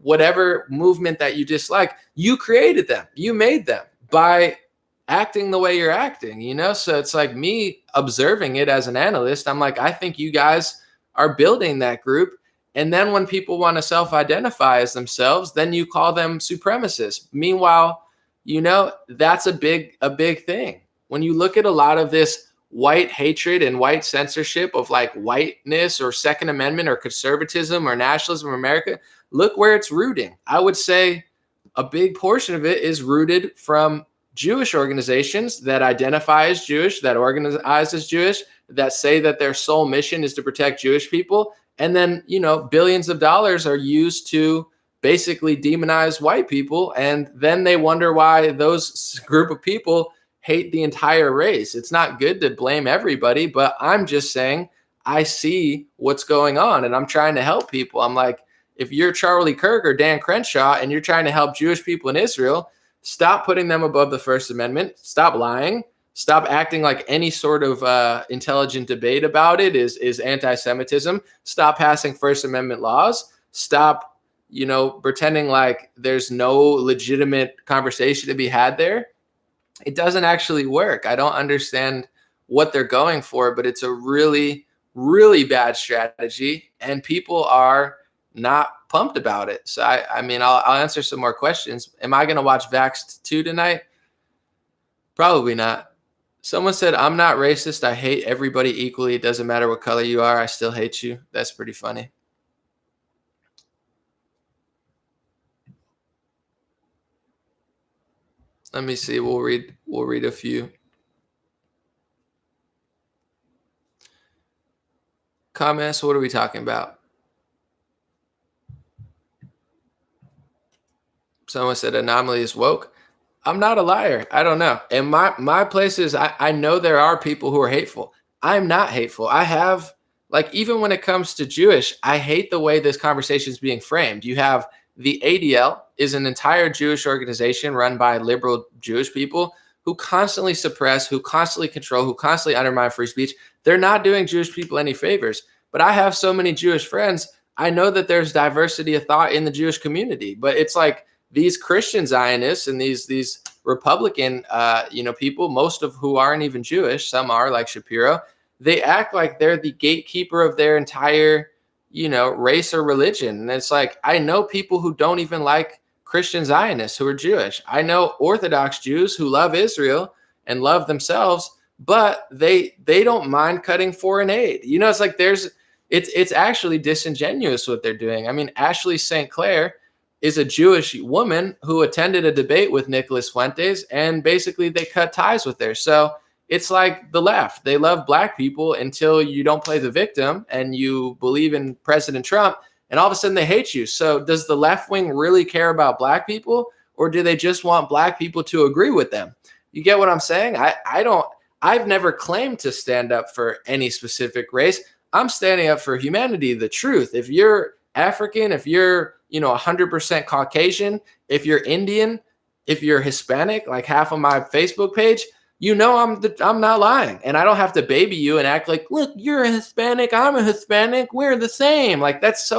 whatever movement that you dislike, you created them. You made them by acting the way you're acting, So it's like me observing it as an analyst. I'm like, I think you guys are building that group. And then when people want to self-identify as themselves, then you call them supremacists. Meanwhile, that's a big thing. When you look at a lot of this white hatred and white censorship of like whiteness or Second Amendment or conservatism or nationalism in America, look where it's rooting. I would say a big portion of it is rooted from Jewish organizations that identify as Jewish, that organize as Jewish, that say that their sole mission is to protect Jewish people. And then, billions of dollars are used to basically demonize white people. And then they wonder why those group of people hate the entire race. It's not good to blame everybody, but I'm just saying I see what's going on and I'm trying to help people. I'm like, if you're Charlie Kirk or Dan Crenshaw and you're trying to help Jewish people in Israel, stop putting them above the First Amendment. Stop lying. Stop acting like any sort of intelligent debate about it is anti-Semitism. Stop passing First Amendment laws. Stop, pretending like there's no legitimate conversation to be had there. It doesn't actually work. I don't understand what they're going for, but it's a really, really bad strategy, and people are not pumped about it. So I'll answer some more questions. Am I going to watch Vaxxed 2 tonight? Probably not. Someone said, I'm not racist. I hate everybody equally. It doesn't matter what color you are. I still hate you. That's pretty funny. Let me see. We'll read a few comments. What are we talking about? Someone said anomaly is woke. I'm not a liar. I don't know. And my place is I know there are people who are hateful. I'm not hateful. I have, even when it comes to Jewish, I hate the way this conversation is being framed. You have the ADL is an entire Jewish organization run by liberal Jewish people who constantly suppress, who constantly control, who constantly undermine free speech. They're not doing Jewish people any favors. But I have so many Jewish friends. I know that there's diversity of thought in the Jewish community, but it's like these Christian Zionists and these Republican, people, most of who aren't even Jewish, some are like Shapiro, they act like they're the gatekeeper of their entire, race or religion. And it's like, I know people who don't even like Christian Zionists who are Jewish. I know Orthodox Jews who love Israel and love themselves, but they don't mind cutting foreign aid. It's like it's actually disingenuous what they're doing. I mean, Ashley St. Clair is a Jewish woman who attended a debate with Nicholas Fuentes, and basically they cut ties with her. So it's like the left. They love black people until you don't play the victim and you believe in President Trump, and all of a sudden they hate you. So does the left wing really care about black people, or do they just want black people to agree with them? You get what I'm saying? I've never claimed to stand up for any specific race. I'm standing up for humanity, the truth. If you're African, if you're 100% Caucasian, if you're Indian, if you're Hispanic, like half of my Facebook page, I'm not lying, and I don't have to baby you and act like, look, you're a Hispanic, I'm a Hispanic, we're the same. Like it's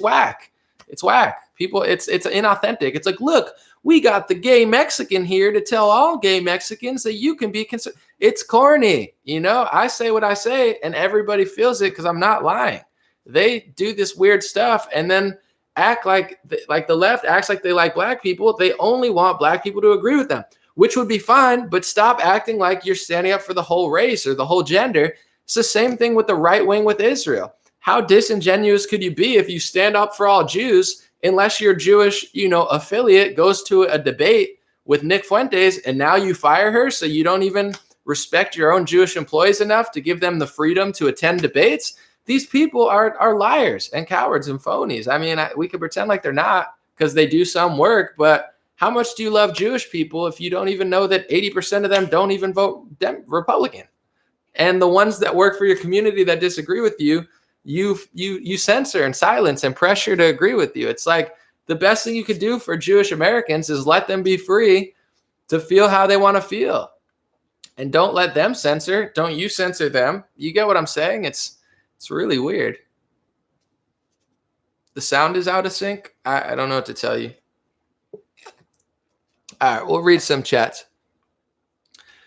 whack. It's whack. People, it's inauthentic. It's like, look, we got the gay Mexican here to tell all gay Mexicans that you can be concerned. It's corny, I say what I say, and everybody feels it because I'm not lying. They do this weird stuff and then act like the left acts like they like black people. They only want black people to agree with them, which would be fine, but stop acting like you're standing up for the whole race or the whole gender. It's the same thing with the right wing with Israel. How disingenuous could you be if you stand up for all Jews, unless your Jewish, affiliate goes to a debate with Nick Fuentes and now you fire her so you don't even respect your own Jewish employees enough to give them the freedom to attend debates? These people are liars and cowards and phonies. I mean, we could pretend like they're not because they do some work, but how much do you love Jewish people if you don't even know that 80% of them don't even vote Republican? And the ones that work for your community that disagree with you, you censor and silence and pressure to agree with you. It's like the best thing you could do for Jewish Americans is let them be free to feel how they want to feel. And don't let them censor. Don't you censor them. You get what I'm saying? It's really weird. The sound is out of sync. I don't know what to tell you. All right, we'll read some chats.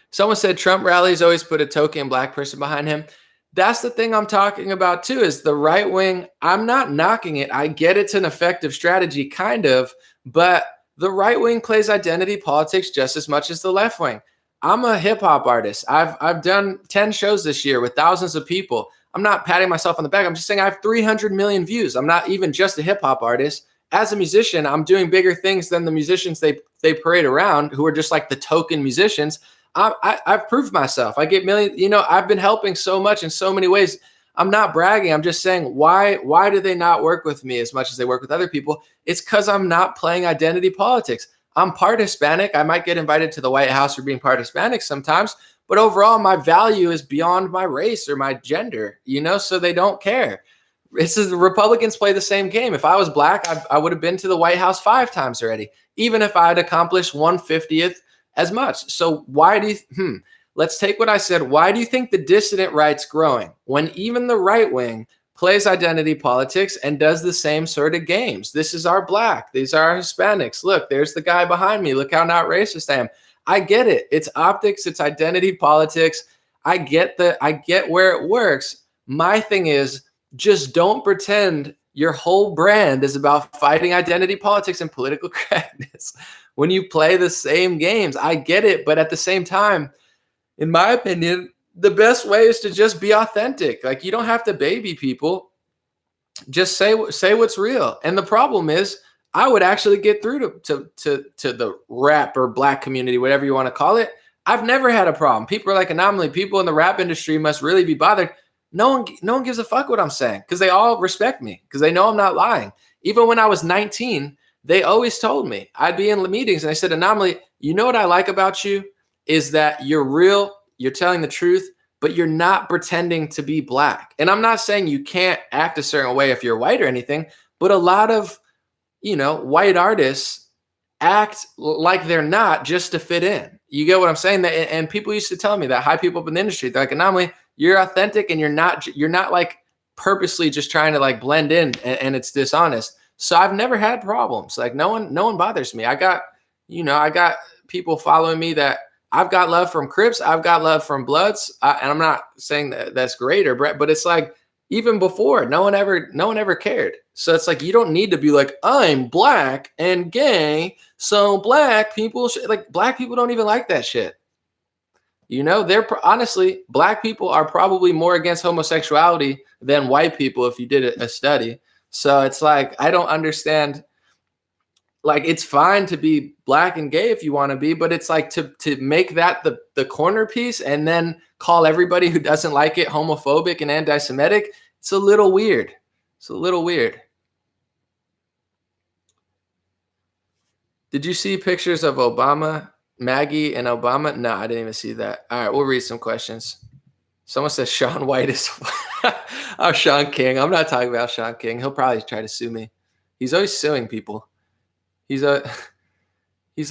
Someone said Trump rallies always put a token black person behind him. That's the thing I'm talking about too, is the right wing. I'm not knocking it. I get it's an effective strategy, kind of, but the right wing plays identity politics just as much as the left wing. I'm a hip hop artist. I've done 10 shows this year with thousands of people. I'm not patting myself on the back. I'm just saying I have 300 million views. I'm not even just a hip hop artist. as a musician, I'm doing bigger things than the musicians they parade around, who are just like the token musicians. I've proved myself. I get millions. I've been helping so much in so many ways. I'm not bragging. I'm just saying, why do they not work with me as much as they work with other people? It's because I'm not playing identity politics. I'm part Hispanic. I might get invited to the White House for being part Hispanic sometimes, but overall, my value is beyond my race or my gender, so they don't care. The Republicans play the same game. If I was black, I would have been to the White House 5 times already, even if I had accomplished 1/50th as much. So why do you, let's take what I said. Why do you think the dissident right's growing when even the right wing plays identity politics and does the same sort of games? This is our black. These are our Hispanics. Look, there's the guy behind me. Look how not racist I am. I get it. It's optics. It's identity politics. I get where it works. My thing is, just don't pretend your whole brand is about fighting identity politics and political correctness when you play the same games. I get it. But at the same time, in my opinion, the best way is to just be authentic. Like, you don't have to baby people. Just say what's real. And the problem is, I would actually get through to the rap or black community, whatever you want to call it. I've never had a problem. People are like, anomaly. People in the rap industry must really be bothered. No one gives a fuck what I'm saying, because they all respect me, because they know I'm not lying. Even when I was 19, they always told me. I'd be in meetings and I said, anomaly, you know what I like about you is that you're real, you're telling the truth, but you're not pretending to be black. And I'm not saying you can't act a certain way if you're white or anything, but a lot of, white artists act like they're not just to fit in. You get what I'm saying? And people used to tell me that, high people up in the industry, they're like, anomaly, you're authentic and you're not like purposely just trying to like blend in and it's dishonest. So I've never had problems. Like no one bothers me. I got people following me that I've got love from Crips. I've got love from Bloods. And I'm not saying that that's great but it's like, even before, no one ever cared. So it's like, you don't need to be like, I'm black and gay, so black people black people don't even like that shit. They're honestly, black people are probably more against homosexuality than white people if you did a study. So it's like, I don't understand. Like, it's fine to be black and gay if you want to be, but it's like to make that the corner piece and then call everybody who doesn't like it homophobic and anti-Semitic. It's a little weird. Did you see pictures of Obama, Maggie, and Obama? No, I didn't even see that. All right, we'll read some questions. Someone says Sean White is oh, Sean King. I'm not talking about Sean King. He'll probably try to sue me. He's always suing people. He's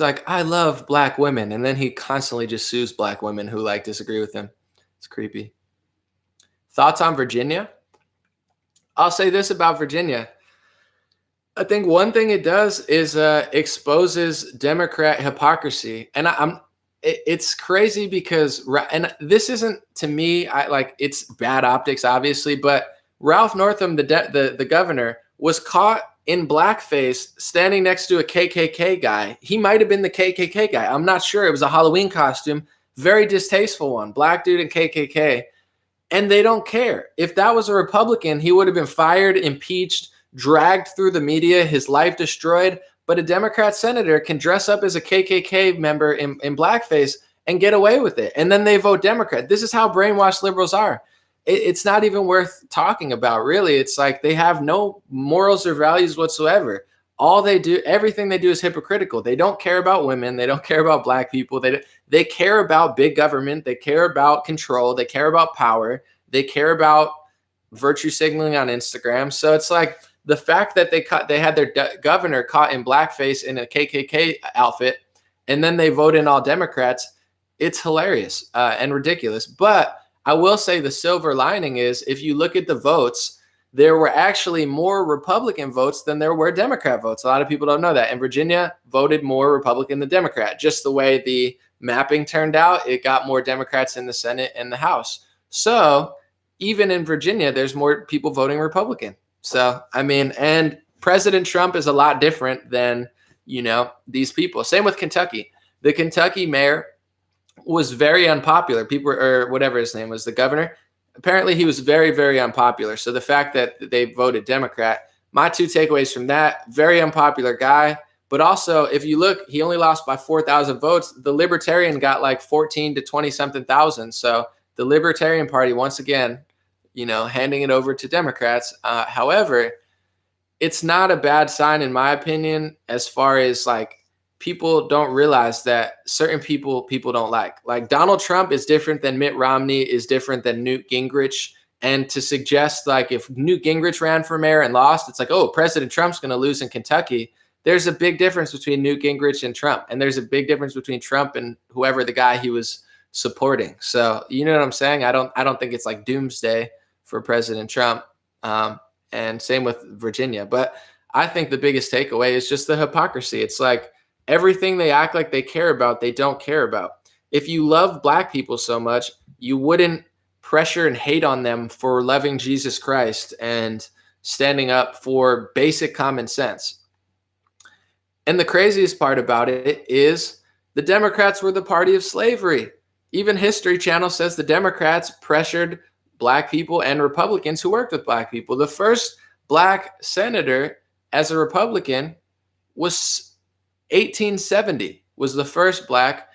like, I love black women. And then he constantly just sues black women who disagree with him. It's creepy. Thoughts on Virginia? I'll say this about Virginia. I think one thing it does is exposes Democrat hypocrisy. And it's crazy because, and this isn't to me, it's bad optics, obviously, but Ralph Northam, the governor, was caught in blackface standing next to a KKK guy. He might have been the KKK guy. I'm not sure. It was a Halloween costume, very distasteful one, black dude in KKK. And they don't care. If that was a Republican, he would have been fired, impeached, dragged through the media, his life destroyed. But a Democrat senator can dress up as a KKK member in blackface and get away with it. And then they vote Democrat. This is how brainwashed liberals are. It's not even worth talking about, really. It's like they have no morals or values whatsoever. Everything they do is hypocritical. They don't care about women. They don't care about black people. They care about big government. They care about control. They care about power. They care about virtue signaling on Instagram. So it's like the fact that they had their governor caught in blackface in a KKK outfit, and then they vote in all Democrats. It's hilarious and ridiculous. But I will say the silver lining is, if you look at the votes, there were actually more Republican votes than there were Democrat votes. A lot of people don't know that. And Virginia voted more Republican than Democrat. Just the way the mapping turned out, it got more Democrats in the Senate and the House. So even in Virginia, there's more people voting Republican. So, I mean, and President Trump is a lot different than, these people. Same with Kentucky. The Kentucky mayor was very unpopular. People, or whatever his name was, the governor, apparently he was very, very unpopular. So the fact that they voted Democrat my two takeaways from that: very unpopular guy. But also, if you look, he only lost by 4,000 votes. The Libertarian got like 14 to 20 something thousand. So the Libertarian Party, once again, handing it over to Democrats. However, it's not a bad sign, in my opinion, as far as like people don't realize that certain people don't like. Like Donald Trump is different than Mitt Romney, is different than Newt Gingrich. And to suggest like if Newt Gingrich ran for mayor and lost, it's like, oh, President Trump's going to lose in Kentucky. There's a big difference between Newt Gingrich and Trump. And there's a big difference between Trump and whoever the guy he was supporting. So, you know what I'm saying? I don't think it's like doomsday for President Trump. And same with Virginia. But I think the biggest takeaway is just the hypocrisy. It's like everything they act like they care about, they don't care about. If you love black people so much, you wouldn't pressure and hate on them for loving Jesus Christ and standing up for basic common sense. And the craziest part about it is the Democrats were the party of slavery. Even History Channel says the Democrats pressured black people and Republicans who worked with black people. The first black senator as a Republican was 1870, was the first black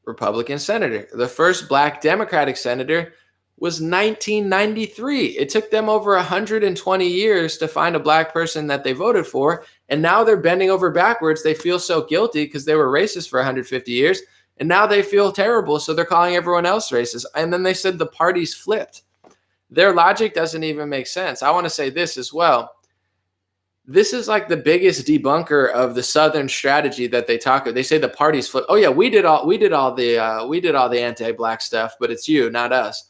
Republican senator. The first black Democratic senator was 1993. It took them over 120 years to find a black person that they voted for. And now they're bending over backwards. They feel so guilty because they were racist for 150 years. And now they feel terrible. So they're calling everyone else racist. And then they said the parties flipped. Their logic doesn't even make sense. I want to say this as well. This is like the biggest debunker of the Southern strategy that they talk about. They say the parties flip. Oh yeah, we did all the anti-black stuff, but it's you, not us.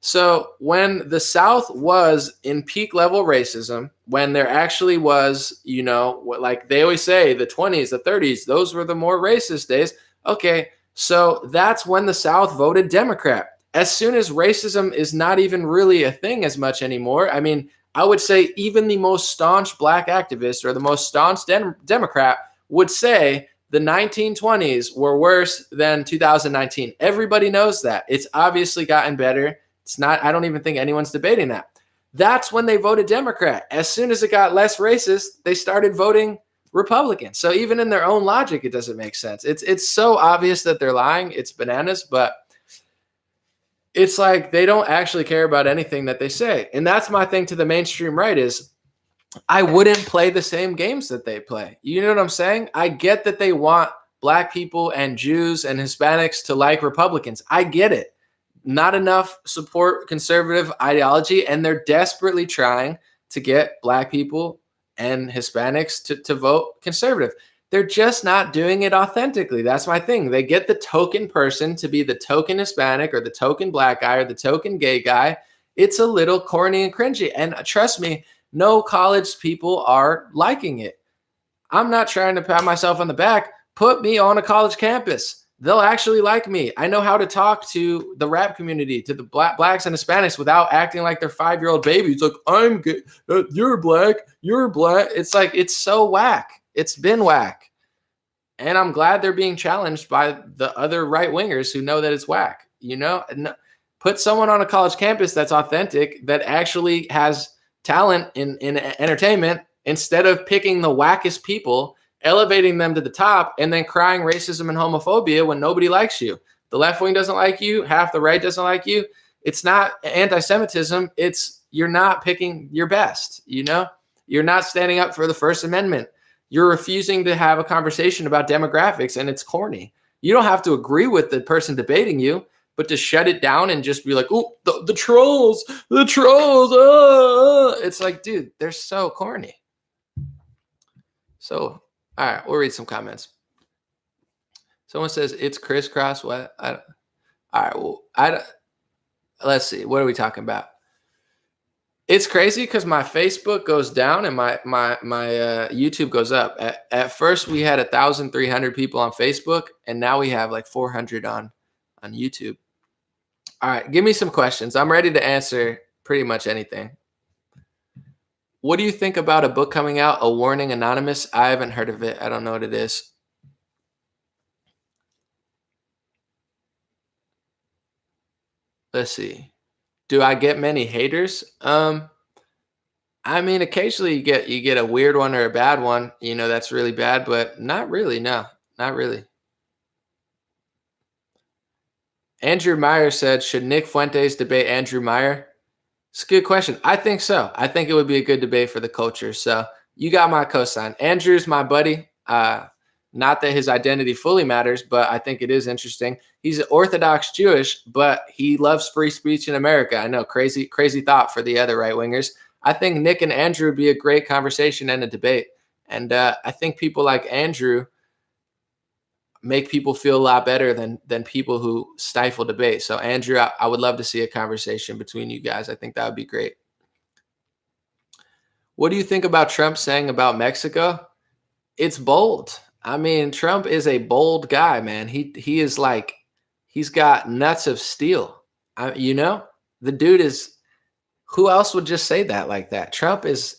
So when the South was in peak level racism, when there actually was, like they always say, the 20s, the 30s, those were the more racist days. Okay, so that's when the South voted Democrat. As soon as racism is not even really a thing as much anymore, I mean, I would say even the most staunch black activist or the most staunch Democrat would say the 1920s were worse than 2019. Everybody knows that. It's obviously gotten better. It's not, I don't even think anyone's debating that. That's when they voted Democrat. As soon as it got less racist, they started voting Republican. So even in their own logic, it doesn't make sense. It's so obvious that they're lying. It's bananas, but it's like they don't actually care about anything that they say. And that's my thing to the mainstream right is I wouldn't play the same games that they play. You know what I'm saying? I get that they want black people and Jews and Hispanics to like Republicans. I get it. Not enough support conservative ideology, and they're desperately trying to get black people and Hispanics to vote conservative. They're just not doing it authentically. That's my thing. They get the token person to be the token Hispanic or the token black guy or the token gay guy. It's a little corny and cringy. And trust me, no college people are liking it. I'm not trying to pat myself on the back. Put me on a college campus. They'll actually like me. I know how to talk to the rap community, to the blacks and Hispanics without acting like they're 5-year-old babies. Like, I'm good. You're black. You're black. It's like, it's so whack. It's been whack. And I'm glad they're being challenged by the other right wingers who know that it's whack. Put someone on a college campus that's authentic, that actually has talent in entertainment, instead of picking the wackest people, elevating them to the top, and then crying racism and homophobia when nobody likes you. The left wing doesn't like you. Half the right doesn't like you. It's not anti-Semitism. It's you're not picking your best. You're not standing up for the First Amendment. You're refusing to have a conversation about demographics, and it's corny. You don't have to agree with the person debating you, but to shut it down and just be like, oh, the trolls. It's like, dude, they're so corny. So, all right, we'll read some comments. Someone says it's crisscross. What? All right, well, let's see. What are we talking about? It's crazy because my Facebook goes down and my YouTube goes up. At first, we had 1,300 people on Facebook, and now we have like 400 on YouTube. All right, give me some questions. I'm ready to answer pretty much anything. What do you think about a book coming out, A Warning Anonymous? I haven't heard of it. I don't know what it is. Let's see. Do I get many haters? I mean, occasionally you get a weird one or a bad one, that's really bad, but not really. No, not really. Andrew Meyer said, should Nick Fuentes debate Andrew Meyer? It's a good question. I think so. I think it would be a good debate for the culture. So you got my cosign. Andrew's my buddy. Not that his identity fully matters, but I think it is interesting. He's Orthodox Jewish, but he loves free speech in America. I know, crazy, crazy thought for the other right wingers. I think Nick and Andrew would be a great conversation and a debate. And I think people like Andrew make people feel a lot better than people who stifle debate. So Andrew, I would love to see a conversation between you guys. I think that would be great. What do you think about Trump saying about Mexico? It's bold. I mean, Trump is a bold guy, man. He is like, he's got nuts of steel. The dude is, who else would just say that like that?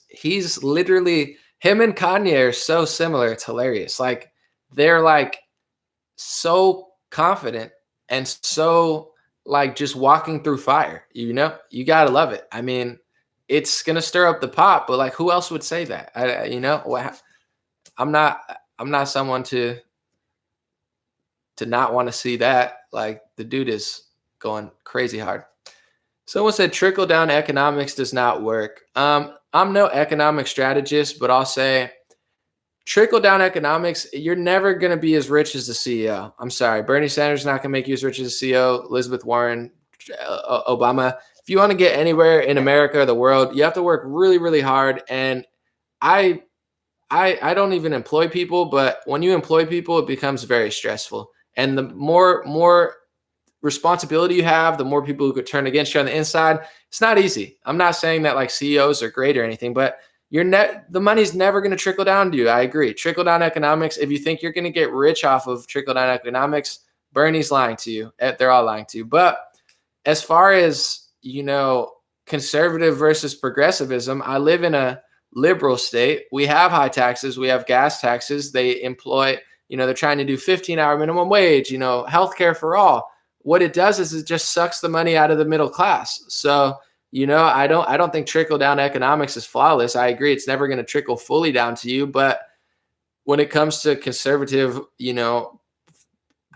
He's literally, him and Kanye are so similar. It's hilarious. Like, they're like so confident and so like just walking through fire. You gotta love it. I mean, it's gonna stir up the pot, but like, who else would say that? I'm not I'm not someone to not want to see that. Like, the dude is going crazy hard. Someone said trickle down economics does not work. I'm no economic strategist, but I'll say trickle down economics, you're never going to be as rich as the CEO. I'm sorry. Bernie Sanders is not going to make you as rich as the CEO. Elizabeth Warren, Obama. If you want to get anywhere in America or the world, you have to work really, really hard. And I don't even employ people, but when you employ people, it becomes very stressful. And the more responsibility you have, the more people who could turn against you on the inside. It's not easy. I'm not saying that like CEOs are great or anything, but the money's never going to trickle down to you. I agree. Trickle down economics. If you think you're going to get rich off of trickle down economics, Bernie's lying to you. They're all lying to you. But as far as, conservative versus progressivism, I live in a liberal state. We have high taxes. We have gas taxes. They employ, they're trying to do 15-hour minimum wage, healthcare for all. What it does is it just sucks the money out of the middle class. So, I don't think trickle down economics is flawless. I agree. It's never going to trickle fully down to you. But when it comes to conservative,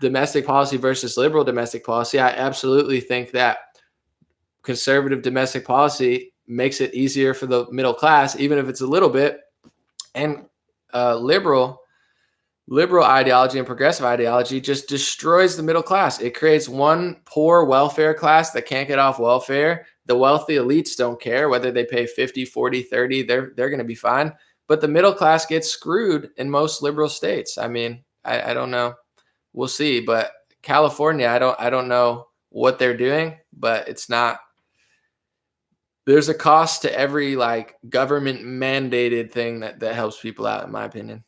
domestic policy versus liberal domestic policy, I absolutely think that conservative domestic policy makes it easier for the middle class, even if it's a little bit. And liberal ideology and progressive ideology just destroys the middle class. It creates one poor welfare class that can't get off welfare. The wealthy elites don't care whether they pay 50, 40, 30, they're going to be fine. But the middle class gets screwed in most liberal states. I mean, I don't know. We'll see. But California, I don't know what they're doing, but it's not. There's a cost to every like government mandated thing that helps people out, in my opinion.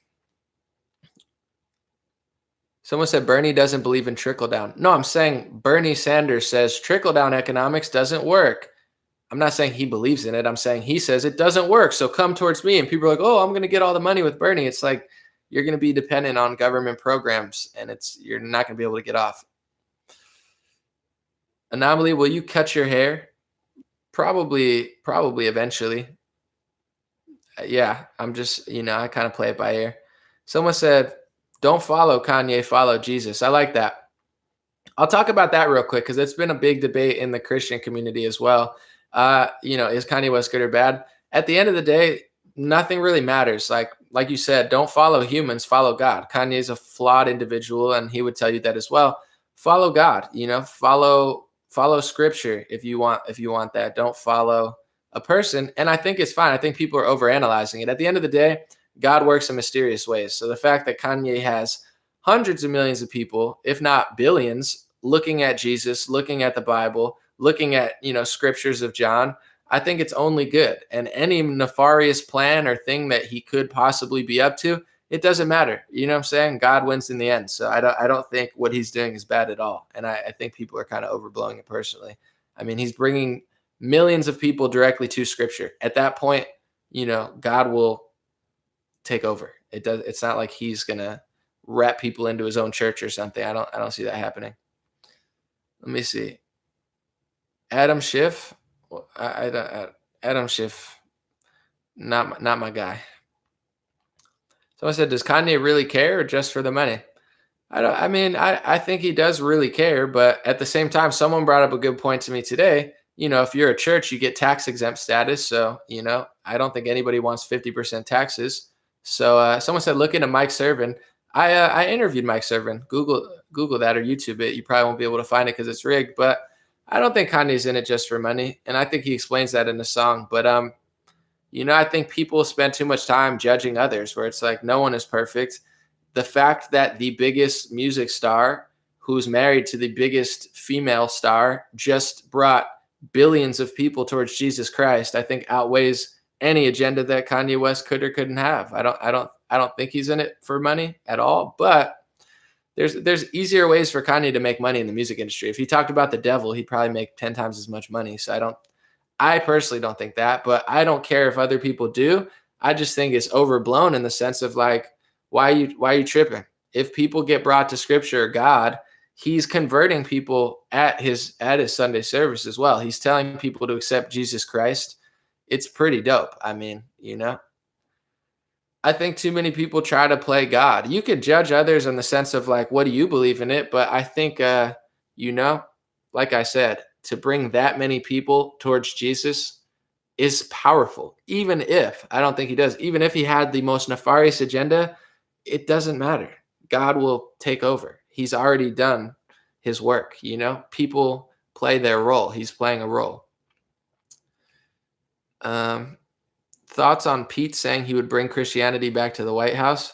Someone said Bernie doesn't believe in trickle down. No, I'm saying Bernie Sanders says trickle down economics doesn't work. I'm not saying he believes in it. I'm saying he says it doesn't work. So come towards me. And people are like, oh, I'm going to get all the money with Bernie. It's like, you're going to be dependent on government programs and you're not going to be able to get off. Anomaly, will you cut your hair? Probably eventually. Yeah, I'm just, I kind of play it by ear. Someone said, don't follow Kanye, follow Jesus. I like that. I'll talk about that real quick because it's been a big debate in the Christian community as well. Is Kanye West good or bad? At the end of the day, nothing really matters. Like you said, don't follow humans, follow God. Kanye's a flawed individual, and he would tell you that as well. Follow God. Follow Scripture if you want that. Don't follow a person. And I think it's fine. I think people are overanalyzing it. At the end of the day, God works in mysterious ways. So the fact that Kanye has hundreds of millions of people, if not billions, looking at Jesus, looking at the Bible, looking at, scriptures of John, I think it's only good. And any nefarious plan or thing that he could possibly be up to, it doesn't matter. You know what I'm saying? God wins in the end. So I don't think what he's doing is bad at all. And I think people are kind of overblowing it personally. I mean, he's bringing millions of people directly to scripture. At that point, God will take over. It's not like he's going to wrap people into his own church or something. I don't see that happening. Let me see. Adam Schiff. Adam Schiff. Not my guy. Someone said, does Kanye really care or just for the money? I mean, I think he does really care, but at the same time, someone brought up a good point to me today. If you're a church, you get tax exempt status. So, I don't think anybody wants 50% taxes. So someone said, look into Mike Servin. I interviewed Mike Servin. Google that or YouTube it. You probably won't be able to find it because it's rigged, but I don't think Kanye's in it just for money. And I think he explains that in the song. But I think people spend too much time judging others where it's like no one is perfect. The fact that the biggest music star who's married to the biggest female star just brought billions of people towards Jesus Christ, I think outweighs any agenda that Kanye West could or couldn't have. I don't think he's in it for money at all, but there's easier ways for Kanye to make money in the music industry. If he talked about the devil, he'd probably make 10 times as much money. So I personally don't think that, but I don't care if other people do. I just think it's overblown in the sense of like, why are you tripping? If people get brought to scripture or God, he's converting people at his Sunday service as well. He's telling people to accept Jesus Christ. It's pretty dope. I mean, I think too many people try to play God. You could judge others in the sense of like, what do you believe in it? But I think, like I said, to bring that many people towards Jesus is powerful. Even if, I don't think he does, even if he had the most nefarious agenda, it doesn't matter. God will take over. He's already done his work. People play their role. He's playing a role. Thoughts on Pete saying he would bring Christianity back to the White House?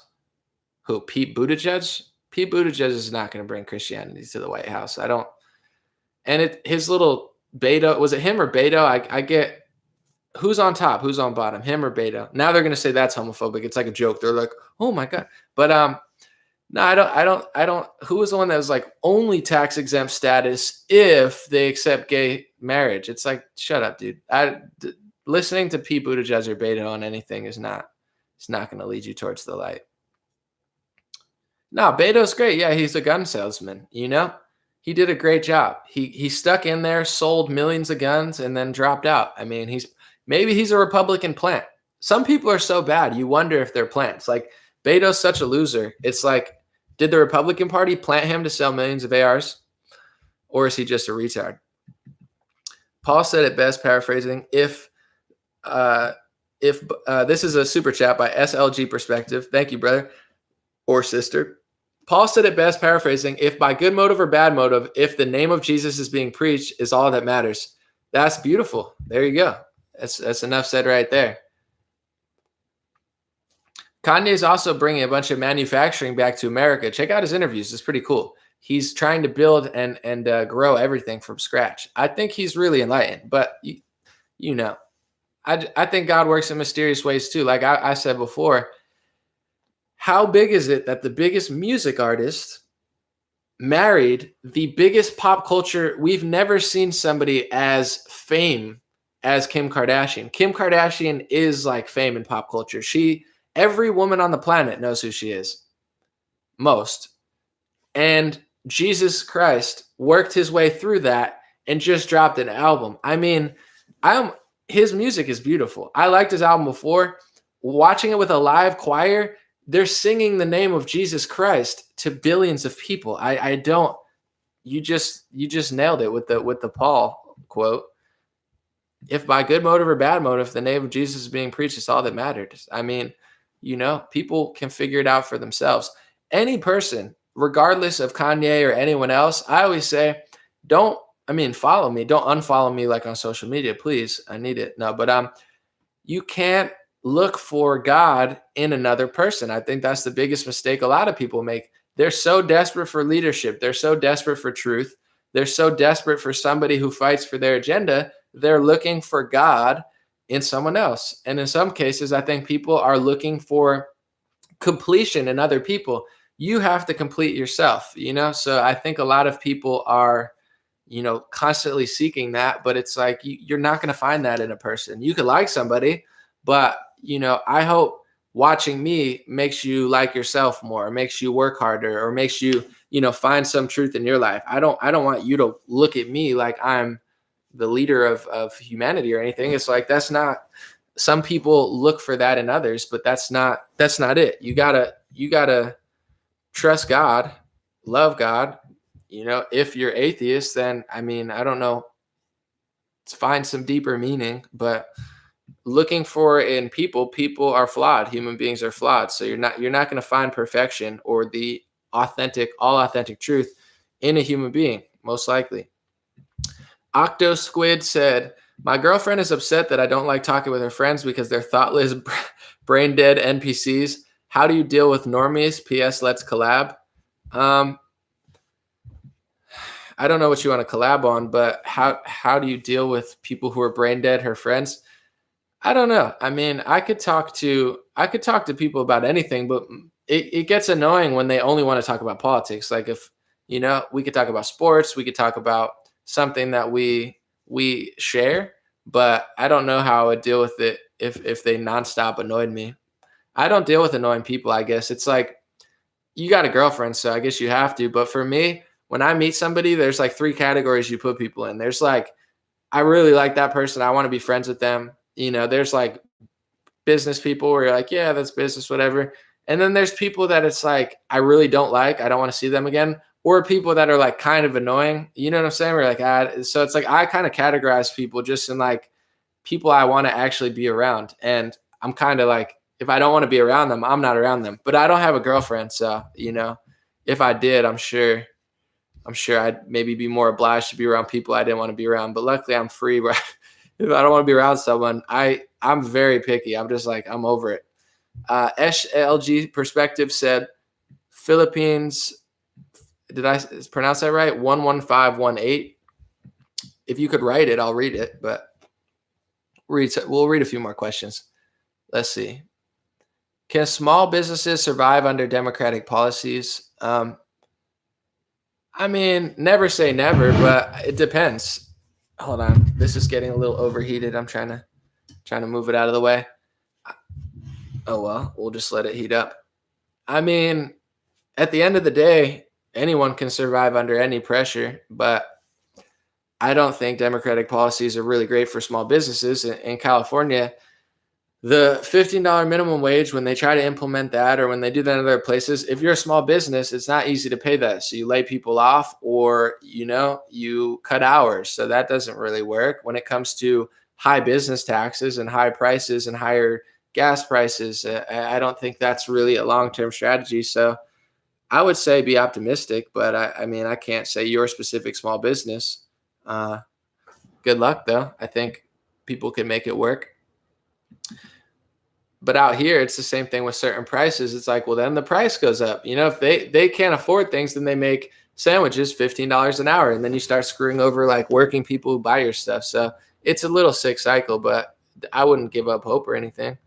Who, Pete Buttigieg? Pete Buttigieg is not going to bring Christianity to the White House. I don't. And his little Beto, was it him or Beto? I get who's on top, who's on bottom, him or Beto. Now they're going to say that's homophobic. It's like a joke. They're like, oh my God. But no, I don't. Who was the one that was like only tax exempt status if they accept gay marriage? It's like, shut up, dude. Listening to Pete Buttigieg or Beto on anything it's not going to lead you towards the light. No, Beto's great. Yeah, he's a gun salesman. He did a great job. He stuck in there, sold millions of guns, and then dropped out. I mean, maybe he's a Republican plant. Some people are so bad, you wonder if they're plants. Like, Beto's such a loser. It's like, did the Republican Party plant him to sell millions of ARs? Or is he just a retard? Paul said it best, paraphrasing, if this is a super chat by SLG Perspective. Thank you, brother or sister. Paul said it best, paraphrasing, if by good motive or bad motive, if the name of Jesus is being preached is all that matters. That's beautiful. There you go. That's enough said right there. Kanye's also bringing a bunch of manufacturing back to America. Check out his interviews. It's pretty cool. He's trying to build and grow everything from scratch. I think he's really enlightened, but I think God works in mysterious ways too. Like I said before, how big is it that the biggest music artist married the biggest pop culture? We've never seen somebody as fame as Kim Kardashian. Kim Kardashian is like fame in pop culture. Every woman on the planet knows who she is. Most. And Jesus Christ worked his way through that and just dropped an album. I mean, his music is beautiful. I liked his album before. Watching it with a live choir, they're singing the name of Jesus Christ to billions of people. You just nailed it with the Paul quote. If by good motive or bad motive, the name of Jesus is being preached, it's all that mattered. I mean, people can figure it out for themselves. Any person, regardless of Kanye or anyone else, I always say, follow me. Don't unfollow me like on social media, please. I need it. No, but you can't look for God in another person. I think that's the biggest mistake a lot of people make. They're so desperate for leadership. They're so desperate for truth. They're so desperate for somebody who fights for their agenda. They're looking for God in someone else. And in some cases, I think people are looking for completion in other people. You have to complete yourself, So I think a lot of people are, constantly seeking that, but it's like, you're not going to find that in a person. You could like somebody, but, I hope watching me makes you like yourself more, makes you work harder, or makes you, find some truth in your life. I don't want you to look at me like I'm the leader of humanity or anything. It's like, that's not some people look for that in others, but that's not it. You gotta trust God, love God. If you're atheist, then I mean, I don't know, find some deeper meaning, but looking for in people are flawed. Human beings are flawed. So you're not going to find perfection or the all authentic truth in a human being, most likely. Octo Squid said, my girlfriend is upset that I don't like talking with her friends because they're thoughtless, brain dead NPCs. How do you deal with normies? PS, let's collab. I don't know what you want to collab on, but how do you deal with people who are brain dead, her friends? I don't know. I mean, I could talk to people about anything, but it gets annoying when they only want to talk about politics. Like if, we could talk about sports, we could talk about something that we share, but I don't know how I would deal with it if they nonstop annoyed me. I don't deal with annoying people, I guess. It's like, you got a girlfriend, so I guess you have to. But for me, when I meet somebody, there's like 3 categories you put people in. There's like, I really like that person, I want to be friends with them. There's like business people where you're like, yeah, that's business, whatever. And then there's people that it's like, I really don't like, I don't want to see them again. Or people that are like kind of annoying. You know what I'm saying? We're like, so it's like, I kind of categorize people just in like people I want to actually be around. And I'm kind of like, if I don't want to be around them, I'm not around them. But I don't have a girlfriend. So, if I did, I'm sure I'd maybe be more obliged to be around people I didn't want to be around. But luckily I'm free. Where if I don't want to be around someone, I'm very picky. I'm just like, I'm over it. SLG Perspective said, Philippines, did I pronounce that right? 11518. If you could write it, I'll read it, but we'll read a few more questions. Let's see. Can small businesses survive under democratic policies? I mean, never say never, but it depends. Hold on. This is getting a little overheated. I'm trying to move it out of the way. Oh, well, we'll just let it heat up. I mean, at the end of the day, anyone can survive under any pressure, but I don't think democratic policies are really great for small businesses. In California, the $15 minimum wage, when they try to implement that or when they do that in other places, if you're a small business, it's not easy to pay that. So you lay people off or, you cut hours. So that doesn't really work. When it comes to high business taxes and high prices and higher gas prices, I don't think that's really a long-term strategy. So I would say be optimistic, but I mean, I can't say your specific small business. Good luck, though. I think people can make it work. But out here, it's the same thing with certain prices. It's like, well, then the price goes up. If they can't afford things, then they make sandwiches $15 an hour. And then you start screwing over like working people who buy your stuff. So it's a little sick cycle, but I wouldn't give up hope or anything.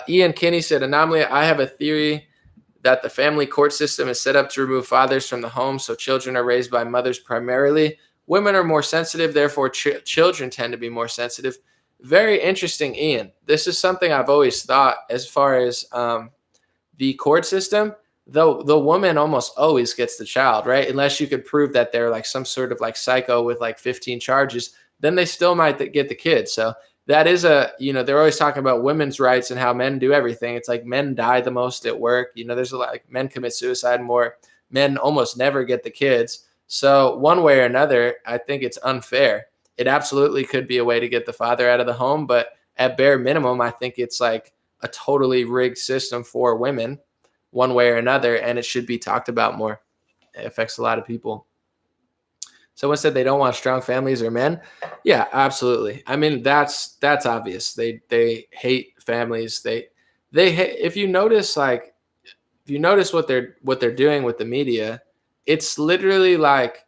Ian Kinney said, Anomaly, I have a theory that the family court system is set up to remove fathers from the home. So children are raised by mothers primarily. Women are more sensitive. Therefore, children tend to be more sensitive. Very interesting, Ian. This is something I've always thought as far as the court system. The woman almost always gets the child, right? Unless you could prove that they're like some sort of like psycho with like 15 charges, then they still might get the kid. So that is they're always talking about women's rights and how men do everything. It's like men die the most at work. There's a lot, like men commit suicide more. Men almost never get the kids. So one way or another, I think it's unfair. It absolutely could be a way to get the father out of the home, but at bare minimum, I think it's like a totally rigged system for women one way or another, and it should be talked about more. It affects a lot of people. Someone said they don't want strong families or men. Yeah, absolutely. I mean, that's obvious. They hate families. They hate, if you notice what they're doing with the media, it's literally like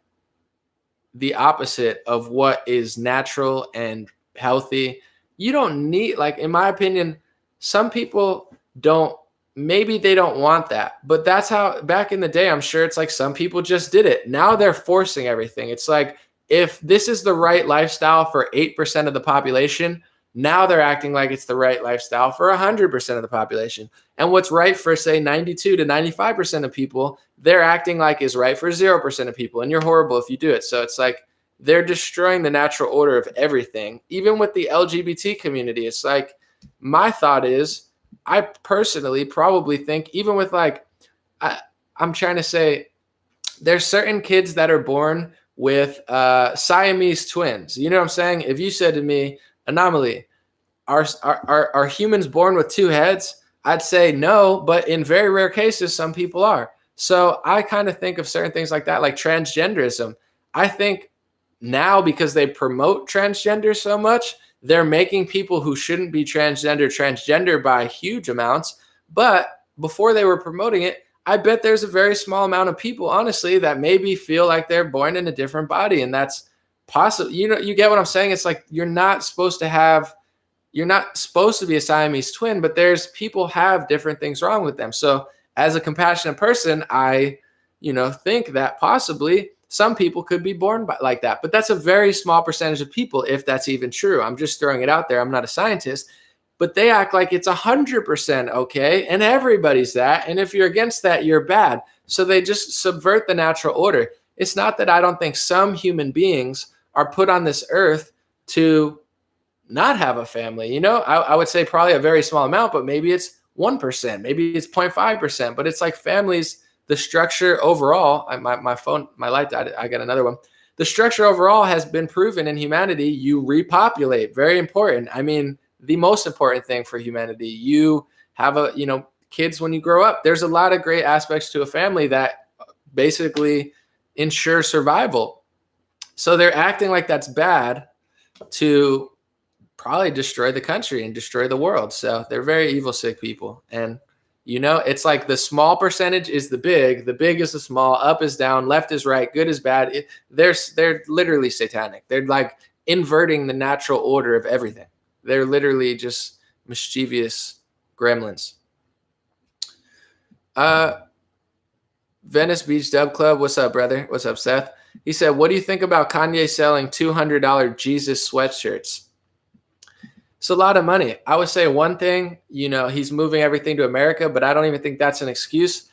the opposite of what is natural and healthy. You don't need, like, in my opinion, some people maybe they don't want that, but that's how back in the day, I'm sure it's like some people just did it. Now they're forcing everything. It's like, if this is the right lifestyle for 8% of the population, now they're acting like it's the right lifestyle for 100% of the population. And what's right for, say, 92 to 95% of people, they're acting like is right for 0% of people. And you're horrible if you do it. So it's like, they're destroying the natural order of everything. Even with the LGBT community, it's like, my thought is, I personally probably think, even with like, I'm trying to say, there's certain kids that are born with Siamese twins. You know what I'm saying? If you said to me, Anomaly, are humans born with two heads? I'd say no, but in very rare cases, some people are. So I kind of think of certain things like that, like transgenderism. I think now, because they promote transgender so much, they're making people who shouldn't be transgender by huge amounts. But before they were promoting it, I bet there's a very small amount of people, honestly, that maybe feel like they're born in a different body. And that's possible. You know, you get what I'm saying? It's like, you're not supposed to be a Siamese twin, but there's people have different things wrong with them. So as a compassionate person, I, think that possibly some people could be born like that, but that's a very small percentage of people, if that's even true. I'm just throwing it out there. I'm not a scientist, but they act like it's 100% okay, and everybody's that. And if you're against that, you're bad. So they just subvert the natural order. It's not that I don't think some human beings are put on this earth to not have a family. I would say probably a very small amount, but maybe it's 1%, maybe it's 0.5%, but it's like families, the structure overall, my light died, I got another one. The structure overall has been proven in humanity. You repopulate, very important. I mean, the most important thing for humanity. You have kids when you grow up. There's a lot of great aspects to a family that basically ensure survival. So they're acting like that's bad to probably destroy the country and destroy the world. So they're very evil, sick people. And, it's like the small percentage is the big is the small, up is down, left is right, good is bad. They're literally satanic. They're like inverting the natural order of everything. They're literally just mischievous gremlins. Venice Beach Dub Club. What's up, brother? What's up, Seth? He said, what do you think about Kanye selling $200 Jesus sweatshirts? It's a lot of money. I would say one thing, he's moving everything to America, but I don't even think that's an excuse.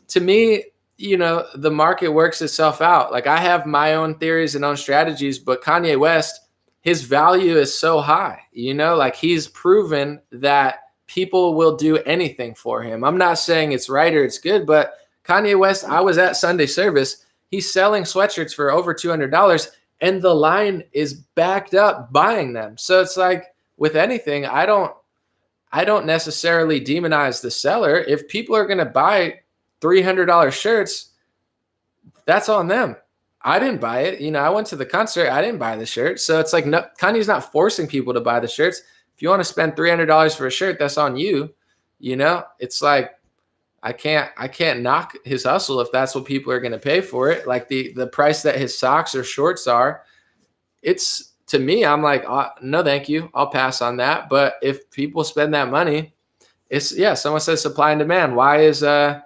To me, the market works itself out. Like, I have my own theories and own strategies, but Kanye West, his value is so high, like he's proven that people will do anything for him. I'm not saying it's right or it's good, but Kanye West, I was at Sunday service. He's selling sweatshirts for over $200 and the line is backed up buying them. So it's like, with anything, I don't necessarily demonize the seller. If people are going to buy $300 shirts, that's on them. I didn't buy it. I went to the concert. I didn't buy the shirt. So it's like, no, Kanye's not forcing people to buy the shirts. If you want to spend $300 for a shirt, that's on you. It's like, I can't knock his hustle if that's what people are going to pay for it. Like the price that his socks or shorts are, to me, I'm like, oh, no, thank you. I'll pass on that. But if people spend that money, someone says supply and demand. Why is a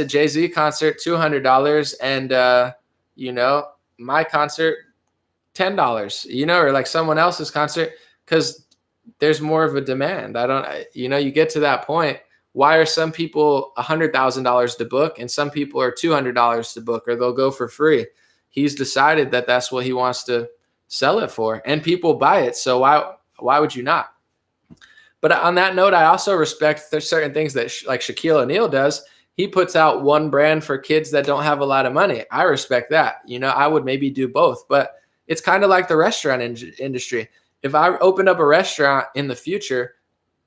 Jay-Z concert $200 and, my concert $10, or like someone else's concert? Because there's more of a demand. You get to that point. Why are some people $100,000 to book and some people are $200 to book, or they'll go for free? He's decided that that's what he wants to sell it for, and people buy it. So why would you not? But on that note, I also respect there's certain things that like Shaquille O'Neal does. He puts out one brand for kids that don't have a lot of money. I respect that. I would maybe do both, but it's kind of like the restaurant industry. If I opened up a restaurant in the future,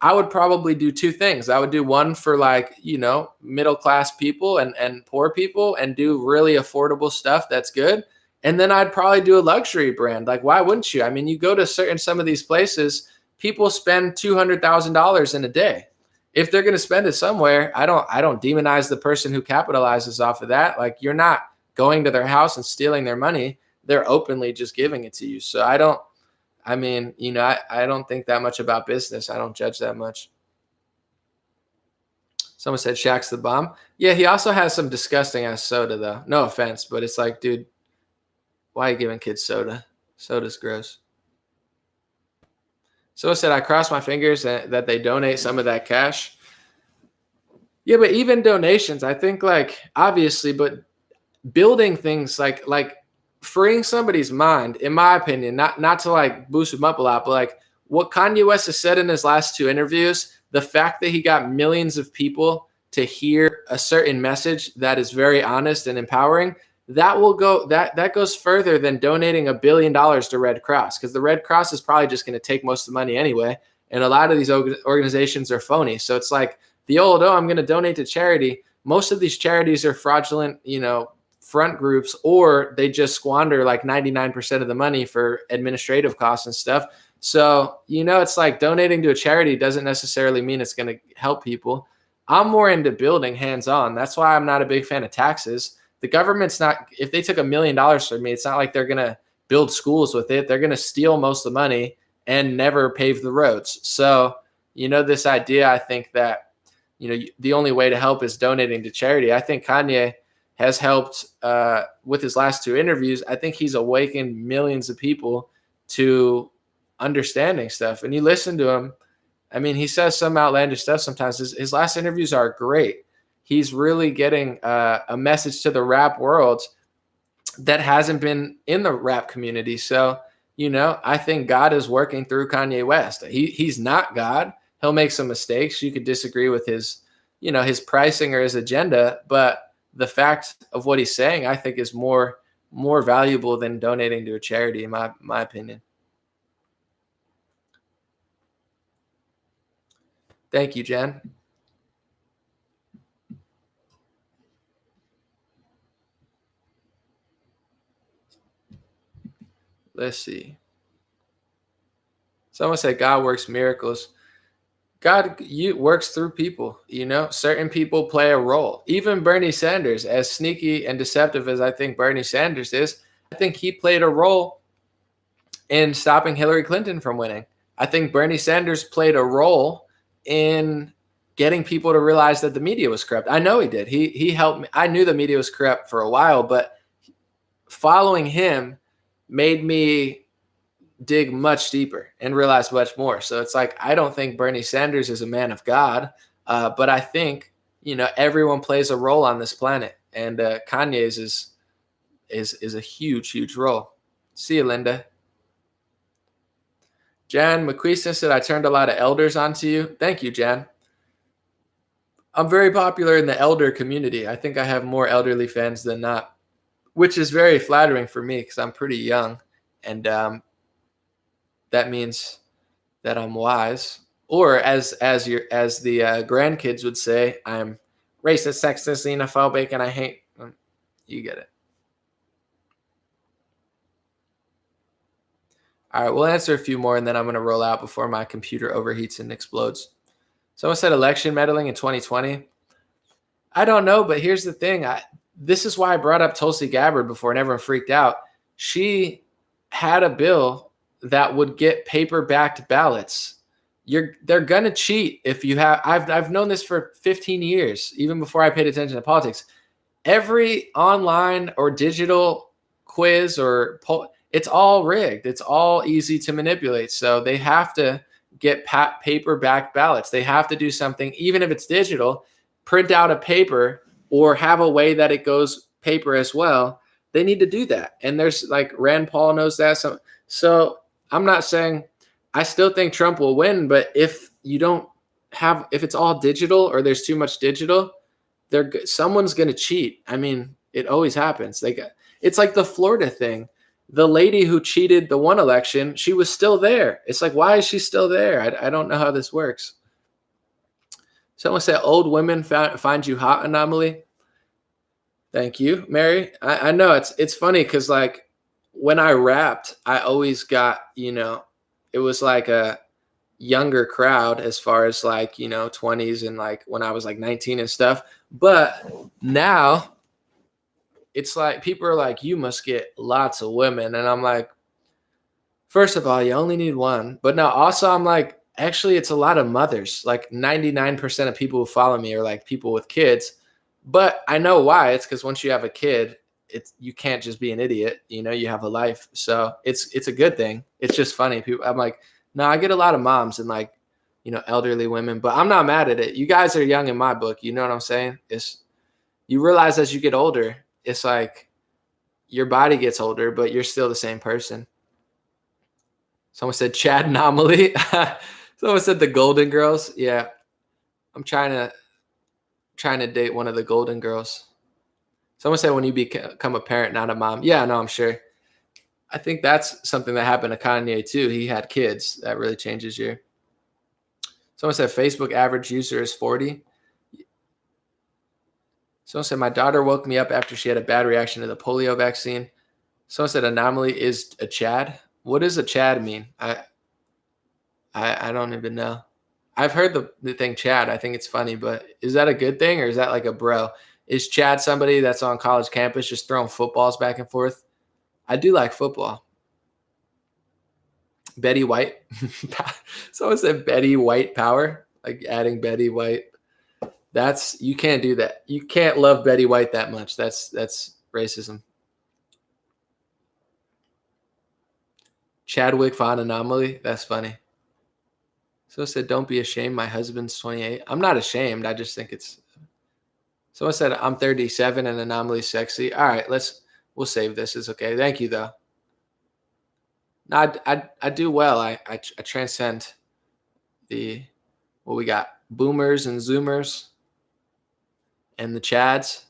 I would probably do two things. I would do one for like, middle-class people and poor people and do really affordable stuff that's good. And then I'd probably do a luxury brand. Like, why wouldn't you? I mean, you go to some of these places, people spend $200,000 in a day. If they're going to spend it somewhere, I don't demonize the person who capitalizes off of that. Like, you're not going to their house and stealing their money. They're openly just giving it to you. So I don't think that much about business. I don't judge that much. Someone said Shaq's the bomb. Yeah, he also has some disgusting ass soda though. No offense, but it's like, dude, why are you giving kids soda? Soda's gross. Someone said, I cross my fingers that they donate some of that cash. Yeah, but even donations, I think, like, obviously, but building things like freeing somebody's mind, in my opinion, not to like boost him up a lot, but like what Kanye West has said in his last two interviews, the fact that he got millions of people to hear a certain message that is very honest and empowering, that goes further than donating $1 billion to Red Cross, because the Red Cross is probably just going to take most of the money anyway, and a lot of these organizations are phony. So it's like the old, I'm going to donate to charity. Most of these charities are fraudulent, front groups, or they just squander like 99% of the money for administrative costs and stuff. So, it's like donating to a charity doesn't necessarily mean it's going to help people. I'm more into building hands-on. That's why I'm not a big fan of taxes. The government's not, if they took $1 million from me, it's not like they're going to build schools with it. They're going to steal most of the money and never pave the roads. So, this idea, I think that, the only way to help is donating to charity. I think Kanye has helped with his last two interviews. I think he's awakened millions of people to understanding stuff. And you listen to him, I mean, he says some outlandish stuff sometimes. His last interviews are great. He's really getting a message to the rap world that hasn't been in the rap community. So, I think God is working through Kanye West. He's not God. He'll make some mistakes. You could disagree with his, his pricing or his agenda, but the fact of what he's saying, I think, is more valuable than donating to a charity, in my opinion. Thank you, Jen. Let's see. Someone said God works miracles. God works through people. Certain people play a role. Even Bernie Sanders, as sneaky and deceptive as I think Bernie Sanders is, I think he played a role in stopping Hillary Clinton from winning. I think Bernie Sanders played a role in getting people to realize that the media was corrupt. I know he did. He helped me. I knew the media was corrupt for a while, but following him made me dig much deeper and realize much more. So it's like, I don't think Bernie Sanders is a man of God, but I think, everyone plays a role on this planet, and Kanye's is a huge role. See you, Linda. Jan McQueeston said, I turned a lot of elders onto you. Thank you, Jan. I'm very popular in the elder community. I think I have more elderly fans than not, which is very flattering for me because I'm pretty young, and that means that I'm wise. Or as the grandkids would say, I'm racist, sexist, xenophobic, and I hate. You get it. All right, we'll answer a few more, and then I'm going to roll out before my computer overheats and explodes. Someone said election meddling in 2020. I don't know, but here's the thing. This is why I brought up Tulsi Gabbard before, and everyone freaked out. She had a bill that would get paper-backed ballots. They're going to cheat if you have. I've known this for 15 years, even before I paid attention to politics. Every online or digital quiz or poll, it's all rigged. It's all easy to manipulate. So they have to get paper-backed ballots. They have to do something, even if it's digital, print out a paper or have a way that it goes paper as well. They need to do that. And there's like Rand Paul knows that. So I'm not saying I still think Trump will win, but if it's all digital or there's too much digital, someone's going to cheat. I mean, it always happens. It's like the Florida thing. The lady who cheated the one election, she was still there. It's like, why is she still there? I don't know how this works. Someone said, old women find you hot, Anomaly. Thank you, Mary. I know it's funny because like when I rapped, I always got, it was like a younger crowd as far as like, 20s and like when I was like 19 and stuff. But now it's like people are like, you must get lots of women. And I'm like, first of all, you only need one. But now also I'm like, actually, it's a lot of mothers. Like 99% of people who follow me are like people with kids. But I know why. It's because once you have a kid, you can't just be an idiot. You have a life. So it's a good thing. It's just funny. I'm like, no, I get a lot of moms and like, elderly women, but I'm not mad at it. You guys are young in my book. You know what I'm saying? You realize as you get older, it's like your body gets older, but you're still the same person. Someone said Chad anomaly. Someone said the Golden Girls. Yeah, I'm trying to date one of the Golden Girls. Someone said when you become a parent, not a mom. Yeah, no, I'm sure. I think that's something that happened to Kanye too. He had kids. That really changes you. Someone said Facebook average user is 40. Someone said my daughter woke me up after she had a bad reaction to the polio vaccine. Someone said anomaly is a Chad. What does a Chad mean? I don't even know. I've heard the thing Chad. I think it's funny, but is that a good thing or is that like a bro? Is Chad somebody that's on college campus just throwing footballs back and forth? I do like football. Betty White. Someone said Betty White power, like adding Betty White. You can't do that. You can't love Betty White that much. That's racism. Chadwick Von anomaly. That's funny. Someone said, don't be ashamed. My husband's 28. I'm not ashamed. I just think it's. Someone said, I'm 37 and anomaly sexy. All right, we'll save this. It's okay. Thank you, though. No, I do well. I transcend what we got. Boomers and Zoomers and the Chads.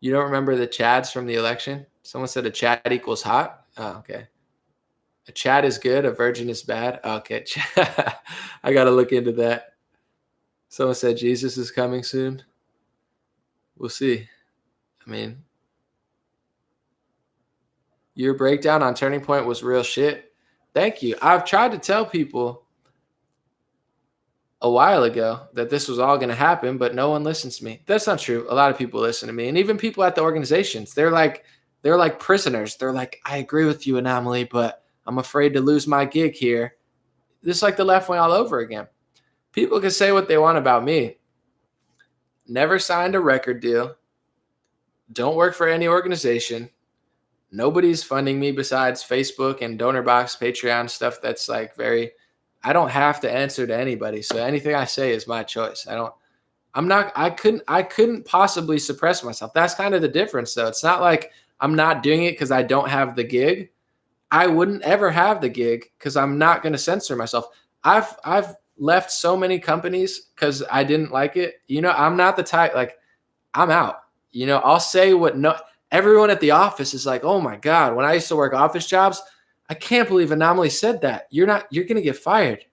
You don't remember the Chads from the election? Someone said a Chad equals hot. Oh, okay. A Chad is good, a virgin is bad. Okay, I got to look into that. Someone said Jesus is coming soon. We'll see. I mean, your breakdown on Turning Point was real shit. Thank you. I've tried to tell people a while ago that this was all going to happen, but no one listens to me. That's not true. A lot of people listen to me, and even people at the organizations, they're like prisoners. They're like, I agree with you, Anomaly, but I'm afraid to lose my gig here. This is like the left wing all over again. People can say what they want about me. Never signed a record deal. Don't work for any organization. Nobody's funding me besides Facebook and DonorBox, Patreon stuff. That's like I don't have to answer to anybody. So anything I say is my choice. I couldn't possibly suppress myself. That's kind of the difference though. It's not like I'm not doing it because I don't have the gig. I wouldn't ever have the gig because I'm not going to censor myself. I've left so many companies because I didn't like it. I'm not the type, like, I'm out. I'll say everyone at the office is like, oh my God, when I used to work office jobs, I can't believe Anomaly said that. You're going to get fired.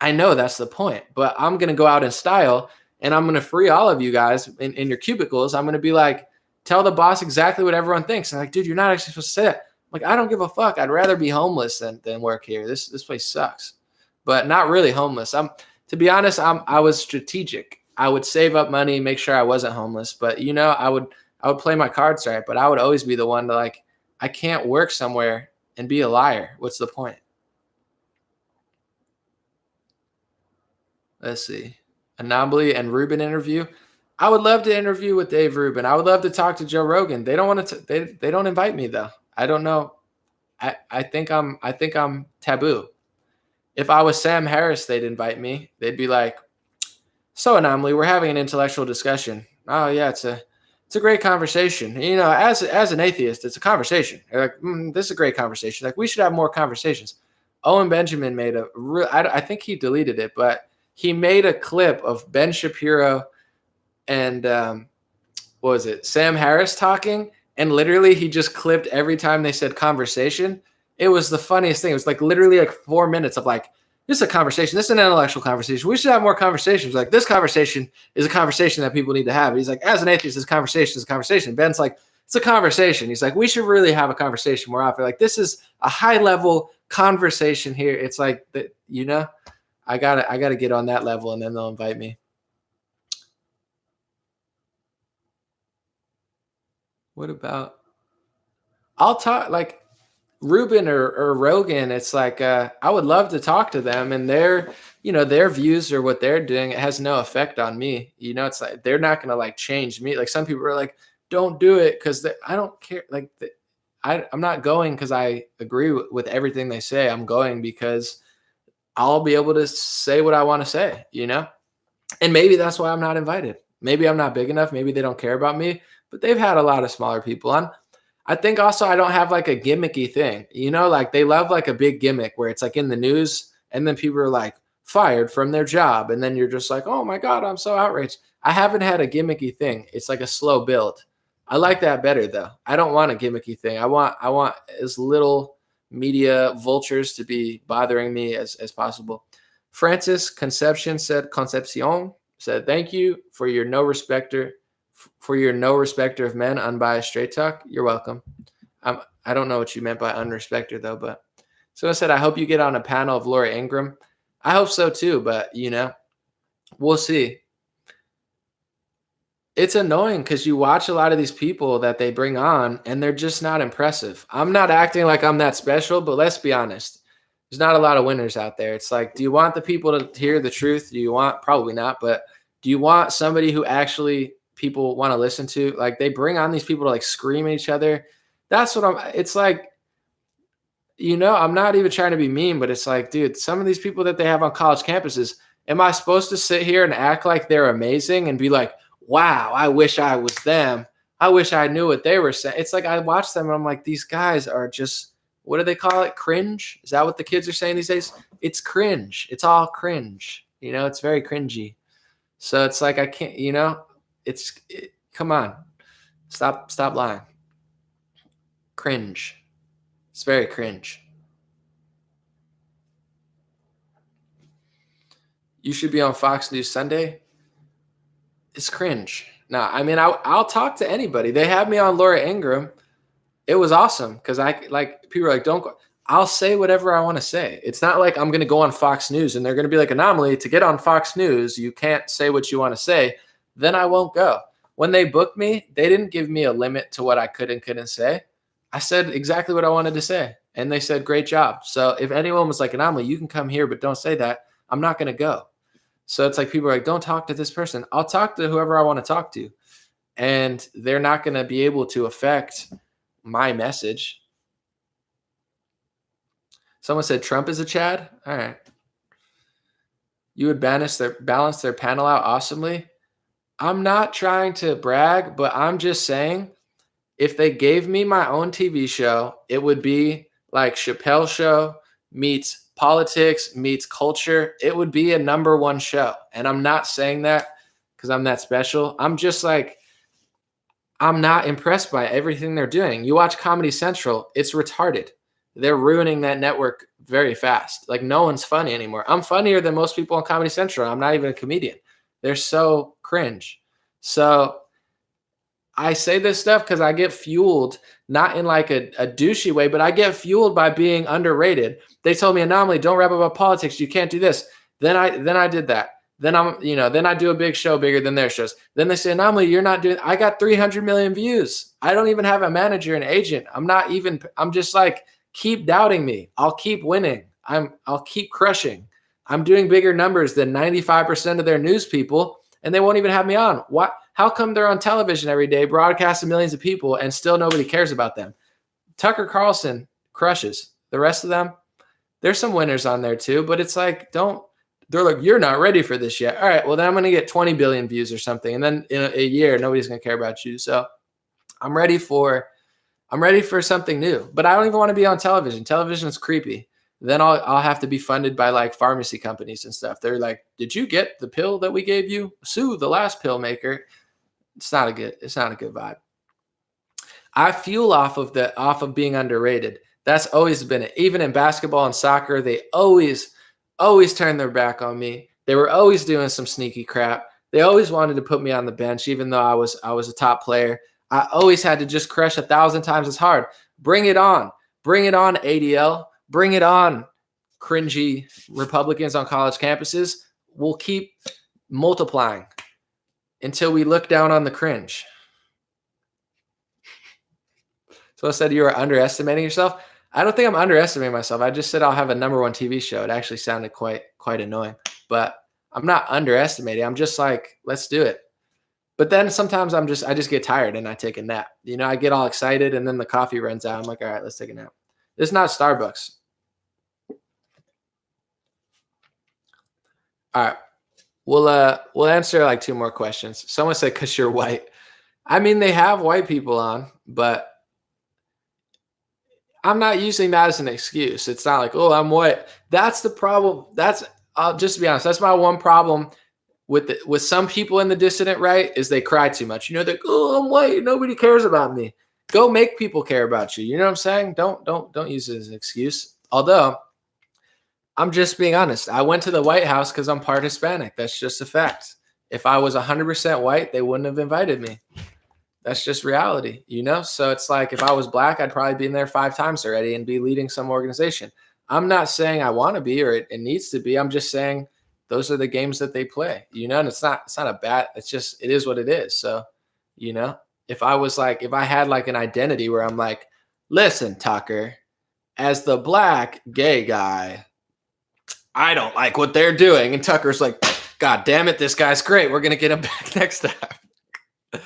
I know that's the point, but I'm going to go out in style and I'm going to free all of you guys in your cubicles. I'm going to be like, tell the boss exactly what everyone thinks. And like, dude, you're not actually supposed to say that. Like, I don't give a fuck. I'd rather be homeless than work here. This place sucks, but not really homeless. To be honest, I was strategic. I would save up money, make sure I wasn't homeless, but I would play my cards right, but I would always be the one to like, I can't work somewhere and be a liar. What's the point? Let's see. Anomaly and Rubin interview. I would love to interview with Dave Rubin. I would love to talk to Joe Rogan. They don't want to. They don't invite me though. I don't know. I think I'm taboo. If I was Sam Harris, they'd invite me. They'd be like, "So Anomaly, we're having an intellectual discussion." Oh yeah, it's a great conversation. As an atheist, it's a conversation. They're like, this is a great conversation. Like we should have more conversations. Owen Benjamin made I think he deleted it, but he made a clip of Ben Shapiro and what was it? Sam Harris talking. And literally, he just clipped every time they said conversation. It was the funniest thing. It was like literally like 4 minutes of like, this is a conversation. This is an intellectual conversation. We should have more conversations. Like this conversation is a conversation that people need to have. He's like, as an atheist, this conversation is a conversation. Ben's like, it's a conversation. He's like, we should really have a conversation more often. Like this is a high level conversation here. It's like, I gotta get on that level and then they'll invite me. What about? I'll talk like Rubin or Rogan. It's like I would love to talk to them and their views or what they're doing. It has no effect on me. It's like they're not gonna like change me. Like some people are like, don't do it because I don't care. Like I'm not going because I agree with everything they say. I'm going because I'll be able to say what I want to say. And maybe that's why I'm not invited. Maybe I'm not big enough. Maybe they don't care about me. But they've had a lot of smaller people on. I think also I don't have like a gimmicky thing. You know, like they love like a big gimmick where it's like in the news and then people are like fired from their job. And then you're just like, oh my God, I'm so outraged. I haven't had a gimmicky thing. It's like a slow build. I like that better though. I don't want a gimmicky thing. I want as little media vultures to be bothering me as possible. Francis Concepcion said, thank you for your no respecter of men, unbiased straight talk. You're welcome. I don't know what you meant by unrespecter though, but someone said, I hope you get on a panel of Laura Ingraham. I hope so too, but we'll see. It's annoying because you watch a lot of these people that they bring on and they're just not impressive. I'm not acting like I'm that special, but let's be honest. There's not a lot of winners out there. It's like, do you want the people to hear the truth? Do you want, probably not, but do you want somebody who actually people want to listen to? Like they bring on these people to like scream at each other. That's what it's like, I'm not even trying to be mean, but it's like, dude, some of these people that they have on college campuses, am I supposed to sit here and act like they're amazing and be like, wow, I wish I was them. I wish I knew what they were saying. It's like I watch them and I'm like, these guys are just, what do they call it? Cringe? Is that what the kids are saying these days? It's cringe. It's all cringe. It's very cringy. So it's like I can't, come on. Stop lying. Cringe. It's very cringe. You should be on Fox News Sunday. It's cringe. No, I mean, I'll talk to anybody. They had me on Laura Ingraham. It was awesome because people are like, don't go. I'll say whatever I want to say. It's not like I'm going to go on Fox News and they're going to be like, Anomaly, to get on Fox News, you can't say what you want to say. Then I won't go. When they booked me, they didn't give me a limit to what I could and couldn't say. I said exactly what I wanted to say. And they said, great job. So if anyone was like, Anomaly, you can come here, but don't say that, I'm not going to go. So it's like people are like, don't talk to this person. I'll talk to whoever I want to talk to. And they're not going to be able to affect my message. Someone said Trump is a Chad. All right. You would balance their panel out awesomely. I'm not trying to brag, but I'm just saying if they gave me my own TV show, it would be like Chappelle Show meets politics meets culture. It would be a number one show. And I'm not saying that because I'm that special. I'm just like, I'm not impressed by everything they're doing. You watch Comedy Central, it's retarded. They're ruining that network very fast. Like no one's funny anymore. I'm funnier than most people on Comedy Central. I'm not even a comedian. They're so cringe. So I say this stuff because I get fueled, not in like a douchey way, but I get fueled by being underrated. They told me, Anomaly, don't rap about politics. You can't do this. Then I did that. Then then I do a big show bigger than their shows. Then they say, Anomaly, you're not doing, I got 300 million views. I don't even have a manager and agent. I'm just like, keep doubting me. I'll keep winning. I'll keep crushing. I'm doing bigger numbers than 95% of their news people, and they won't even have me on. What? How come they're on television every day, broadcasting millions of people, and still nobody cares about them? Tucker Carlson crushes. The rest of them, there's some winners on there too, but it's like, they're like, you're not ready for this yet. All right, well, then I'm going to get 20 billion views or something. And then in a year, nobody's going to care about you. So I'm ready for something new, but I don't even want to be on television. Television is creepy. Then I'll have to be funded by like pharmacy companies and stuff. They're like, did you get the pill that we gave you? Sue the last pill maker. It's not a good vibe. I fuel off of being underrated. That's always been it. Even in basketball and soccer, they always turned their back on me. They were always doing some sneaky crap. They always wanted to put me on the bench, even though I was a top player. I always had to just crush 1,000 times as hard. Bring it on. Bring it on, ADL. Bring it on, cringy Republicans on college campuses. We'll keep multiplying until we look down on the cringe. So I said you were underestimating yourself. I don't think I'm underestimating myself. I just said I'll have a number one TV show. It actually sounded quite annoying, but I'm not underestimating. I'm just like, let's do it. But then sometimes I just get tired and I take a nap. I get all excited and then the coffee runs out. I'm like, all right, let's take a nap. It's not Starbucks. All right. We'll answer like 2 more questions. Someone said, cause you're white. I mean, they have white people on, but I'm not using that as an excuse. It's not like, oh, I'm white. That's the problem. Just to be honest, that's my one problem with some people in the dissident right is they cry too much. They're like, oh, I'm white. Nobody cares about me. Go make people care about you. You know what I'm saying? Don't use it as an excuse. Although I'm just being honest. I went to the White House because I'm part Hispanic. That's just a fact. If I was 100% white, they wouldn't have invited me. That's just reality, So it's like if I was black, I'd probably be in there 5 times already and be leading some organization. I'm not saying I want to be or it needs to be. I'm just saying those are the games that they play, and it's not a bad, it is what it is. So, if I had like an identity where I'm like, listen, Tucker, as the black gay guy, I don't like what they're doing. And Tucker's like, God damn it, this guy's great. We're going to get him back next time.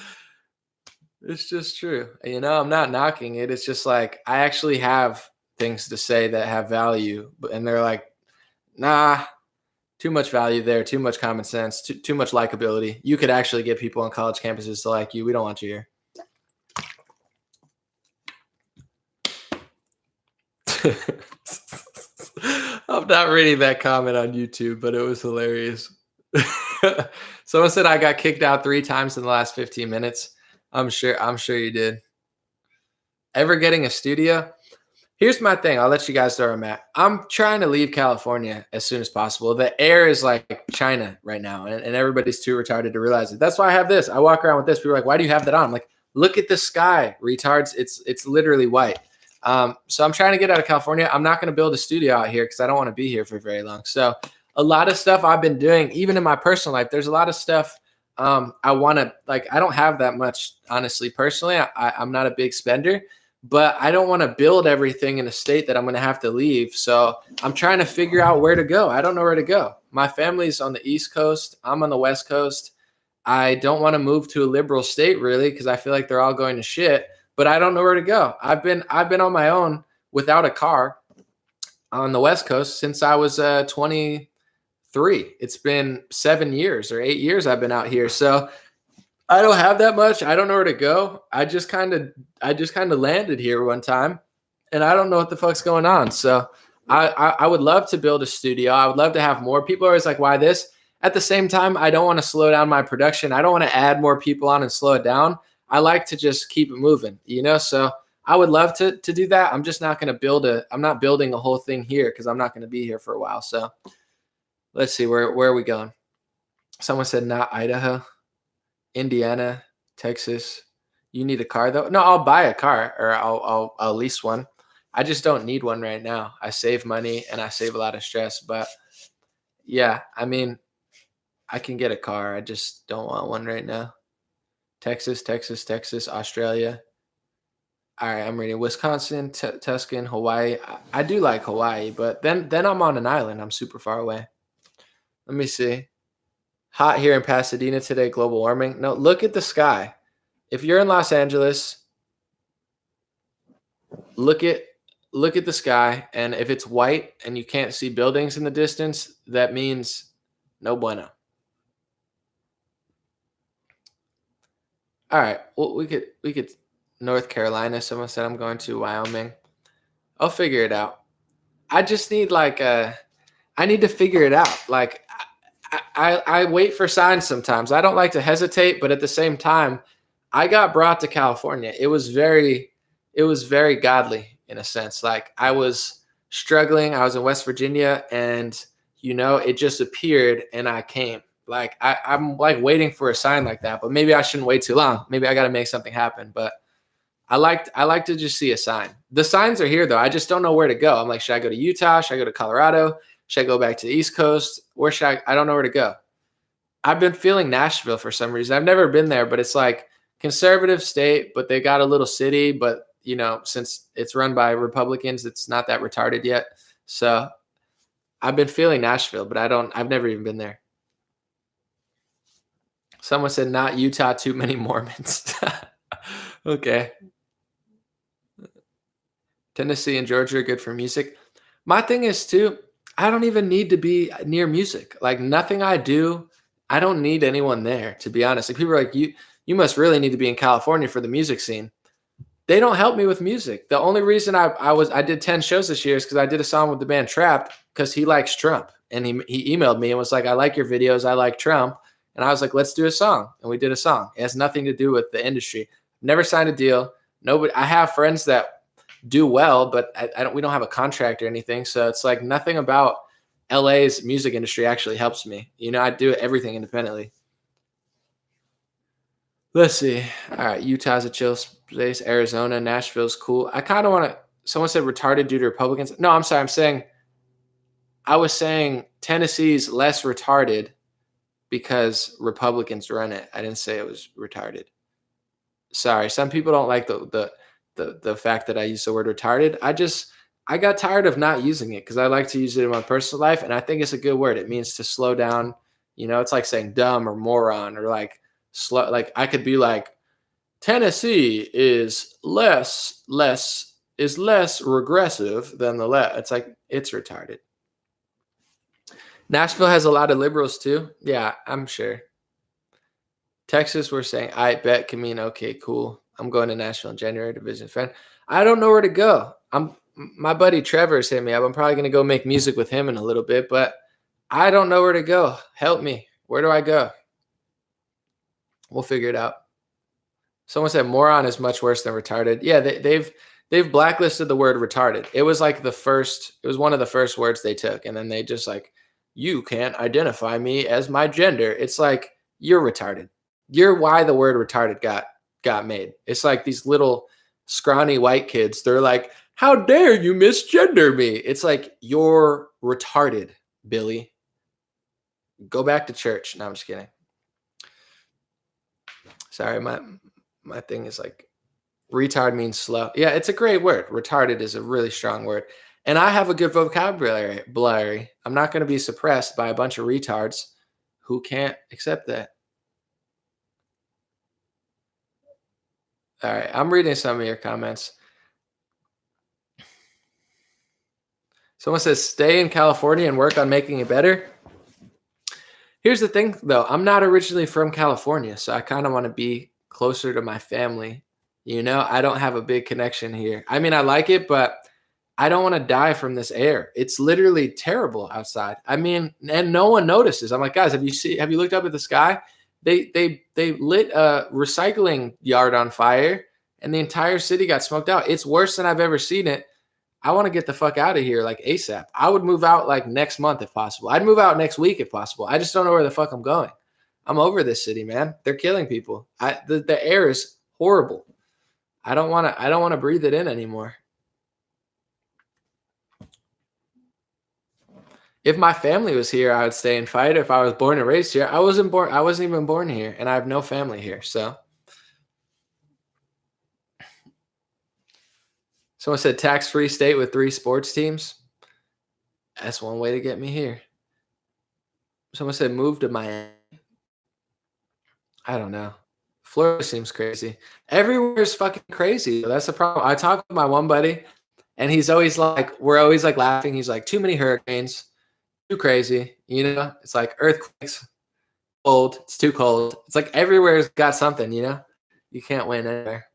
It's just true. I'm not knocking it. It's just like, I actually have things to say that have value. And they're like, nah, too much value there, too much common sense, too much likability. You could actually get people on college campuses to like you. We don't want you here. I'm not reading that comment on YouTube, but it was hilarious. Someone said I got kicked out 3 times in the last 15 minutes. I'm sure you did. Ever getting a studio? Here's my thing. I'll let you guys know where I'm at. I'm trying to leave California as soon as possible. The air is like China right now, and everybody's too retarded to realize it. That's why I have this. I walk around with this. People are like, why do you have that on? I'm like, look at the sky, retards. It's literally white. So I'm trying to get out of California. I'm not going to build a studio out here because I don't want to be here for very long. So a lot of stuff I've been doing, even in my personal life, there's a lot of stuff I want to, like, I don't have that much, honestly, personally. I'm not a big spender, but I don't want to build everything in a state that I'm going to have to leave. So I'm trying to figure out where to go. I don't know where to go. My family's on the East Coast. I'm on the West Coast. I don't want to move to a liberal state really because I feel like they're all going to shit, but I don't know where to go. I've been on my own without a car on the West Coast since I was 23. It's been 7 years or 8 years I've been out here. So I don't have that much. I don't know where to go. I just kind of landed here one time and I don't know what the fuck's going on. So I would love to build a studio. I would love to have more. People are always like, why this? At the same time, I don't want to slow down my production. I don't want to add more people on and slow it down. I like to just keep it moving, So I would love to do that. I'm just not going to I'm not building a whole thing here because I'm not going to be here for a while. So let's see, where are we going? Someone said not Idaho, Indiana, Texas. You need a car though? No, I'll buy a car or I'll lease one. I just don't need one right now. I save money and I save a lot of stress. But yeah, I mean, I can get a car. I just don't want one right now. Texas, Australia. All right, I'm reading Wisconsin, Tuscan, Hawaii. I do like Hawaii, but then I'm on an island. I'm super far away. Let me see. Hot here in Pasadena today, global warming. No, look at the sky. If you're in Los Angeles, look at the sky, and if it's white and you can't see buildings in the distance, that means no bueno. All right. Well, we could North Carolina. Someone said I'm going to Wyoming. I'll figure it out. I just need I need to figure it out. Like I wait for signs sometimes. I don't like to hesitate, but at the same time, I got brought to California. It was very godly in a sense. Like I was struggling. I was in West Virginia and it just appeared and I came. Like I'm like waiting for a sign like that, but maybe I shouldn't wait too long. Maybe I got to make something happen. But I like to just see a sign. The signs are here though. I just don't know where to go. I'm like, should I go to Utah? Should I go to Colorado? Should I go back to the East Coast? Where should I don't know where to go. I've been feeling Nashville for some reason. I've never been there, but it's like conservative state, but they got a little city, but since it's run by Republicans, it's not that retarded yet. So I've been feeling Nashville, but I've never even been there. Someone said not Utah, too many Mormons. Okay. Tennessee and Georgia are good for music. My thing is too, I don't even need to be near music. Like nothing I do, I don't need anyone there, to be honest. Like people are like, you must really need to be in California for the music scene. They don't help me with music. The only reason I did 10 shows this year is because I did a song with the band Trapped because he likes Trump. And he emailed me and was like, I like your videos. I like Trump. And I was like, let's do a song. And we did a song. It has nothing to do with the industry. Never signed a deal. Nobody. I have friends that do well, but we don't have a contract or anything. So it's like nothing about LA's music industry actually helps me. You know, I do everything independently. Let's see. All right. Utah's a chill place. Arizona, Nashville's cool. I kind of want to, someone said retarded due to Republicans. No, I'm sorry. I was saying Tennessee's less retarded because Republicans run it. I didn't say it was retarded. Sorry. Some people don't like the fact that I use the word retarded. I got tired of not using it because I like to use it in my personal life. And I think it's a good word. It means to slow down. You know, it's like saying dumb or moron or like slow. Like I could be like, Tennessee is less regressive than the left. It's like, it's retarded. Nashville has a lot of liberals too. Yeah, I'm sure. Texas, we're saying, I bet can mean, okay, cool. I'm going to Nashville in January to visit a friend. I don't know where to go. My buddy Trevor's hit me up. I'm probably going to go make music with him in a little bit, but I don't know where to go. Help me. Where do I go? We'll figure it out. Someone said moron is much worse than retarded. Yeah, they've blacklisted the word retarded. It was like it was one of the first words they took. And then they just like, you can't identify me as my gender. It's like, you're retarded. You're why the word retarded got made. It's like these little scrawny white kids. They're like, how dare you misgender me? It's like, you're retarded, Billy. Go back to church. No, I'm just kidding. Sorry, my thing is like, retard means slow. Yeah, it's a great word. Retarded is a really strong word. And I have a good vocabulary. I'm not going to be suppressed by a bunch of retards who can't accept that. All right, I'm reading some of your comments. Someone says, stay in California and work on making it better. Here's the thing, though. I'm not originally from California, so I kind of want to be closer to my family. You know, I don't have a big connection here. I mean, I like it, but I don't want to die from this air. It's literally terrible outside. I mean, and no one notices. I'm like, guys, have you looked up at the sky? They lit a recycling yard on fire and the entire city got smoked out. It's worse than I've ever seen it. I want to get the fuck out of here like ASAP. I would move out like next month if possible. I'd move out next week if possible. I just don't know where the fuck I'm going. I'm over this city, man. They're killing people. The air is horrible. I don't want to breathe it in anymore. If my family was here, I would stay and fight. If I was born and raised here, I wasn't even born here, and I have no family here. So someone said tax-free state with 3 sports teams. That's one way to get me here. Someone said move to Miami. I don't know. Florida seems crazy. Everywhere is fucking crazy. That's the problem. I talk with my one buddy, and he's always like, we're always like laughing. He's like, too many hurricanes. Too crazy, you know. It's like earthquakes, cold. It's too cold. It's like everywhere's got something, you know. You can't win anywhere.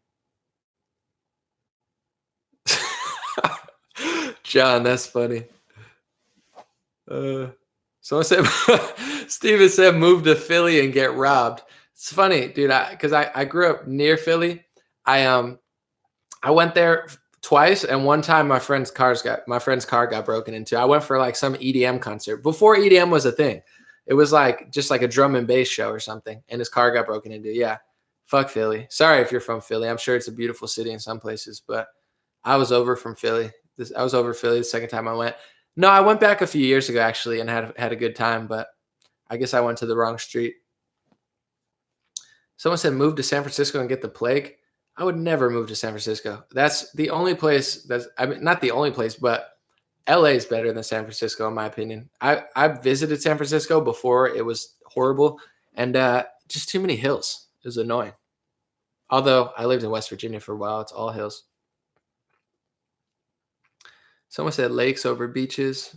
John, that's funny. Someone said Steven said move to Philly and get robbed. It's funny, dude. Because I grew up near Philly. I went there twice, and one time my friend's car got broken into. I went for like some EDM concert before EDM was a thing. It was like just like a drum and bass show or something, and his car got broken into. Yeah, fuck Philly. Sorry if you're from Philly. I'm sure it's a beautiful city in some places, but I was over from Philly. I was over Philly the second time I went. No, I went back a few years ago actually, and had a good time, but I guess I went to the wrong street. Someone said move to San Francisco and get the plague. I would never move to San Francisco. That's the only place not the only place, but LA is better than San Francisco in my opinion. I visited San Francisco before it was horrible, and just too many hills. It was annoying. Although I lived in West Virginia for a while, it's all hills. Someone said lakes over beaches.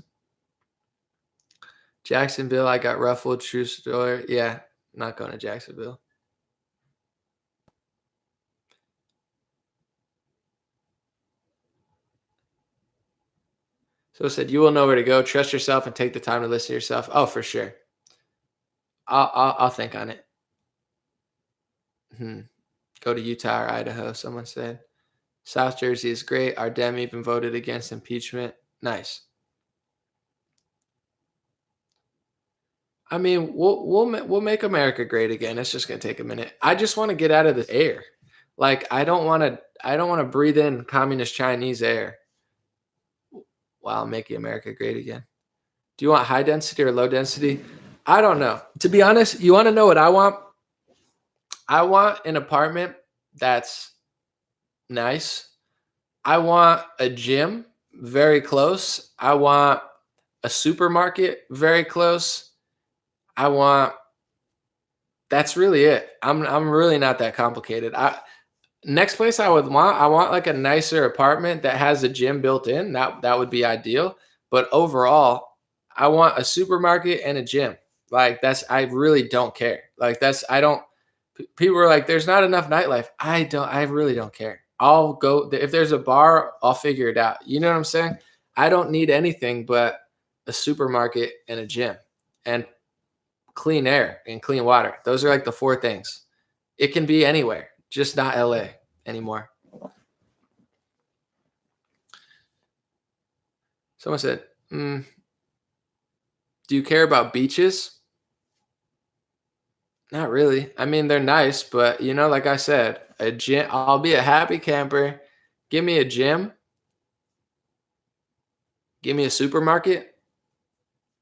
Jacksonville, I got ruffled. True story. Yeah, not going to Jacksonville. Someone said, move to San Francisco and get the plague. I would never move to San Francisco. That's the only place, I mean, not the only place, but LA is better than San Francisco in my opinion. I visited San Francisco before it was horrible, and just too many hills. It was annoying. Someone said Lakes over beaches. Jacksonville, I got ruffled. True story. Yeah, not going to Jacksonville. So it said, you will know where to go. Trust yourself and take the time to listen to yourself. Oh, for sure. I'll think on it. Go to Utah or Idaho, someone said. South Jersey is great. Our Dem even voted against impeachment. Nice. I mean, we'll make America great again. It's just gonna take a minute. I just want to get out of the air. Like I don't want to breathe in communist Chinese air while making America great again. Do you want high density or low density? I don't know. To be honest, you want to know what I want? I want an apartment that's nice. I want a gym very close. I want a supermarket very close. That's really it. I'm really not that complicated. Next place I want like a nicer apartment that has a gym built in. That would be ideal. But overall, I want a supermarket and a gym. Like I really don't care. Like people are like, there's not enough nightlife. I really don't care. I'll go if there's a bar, I'll figure it out. You know what I'm saying? I don't need anything but a supermarket and a gym and clean air and clean water. Those are like the 4 things. It can be anywhere, just not LA anymore. Someone said, do you care about beaches? Not really. I mean, they're nice, but like I said, a gym, I'll be a happy camper. Give me a gym. Give me a supermarket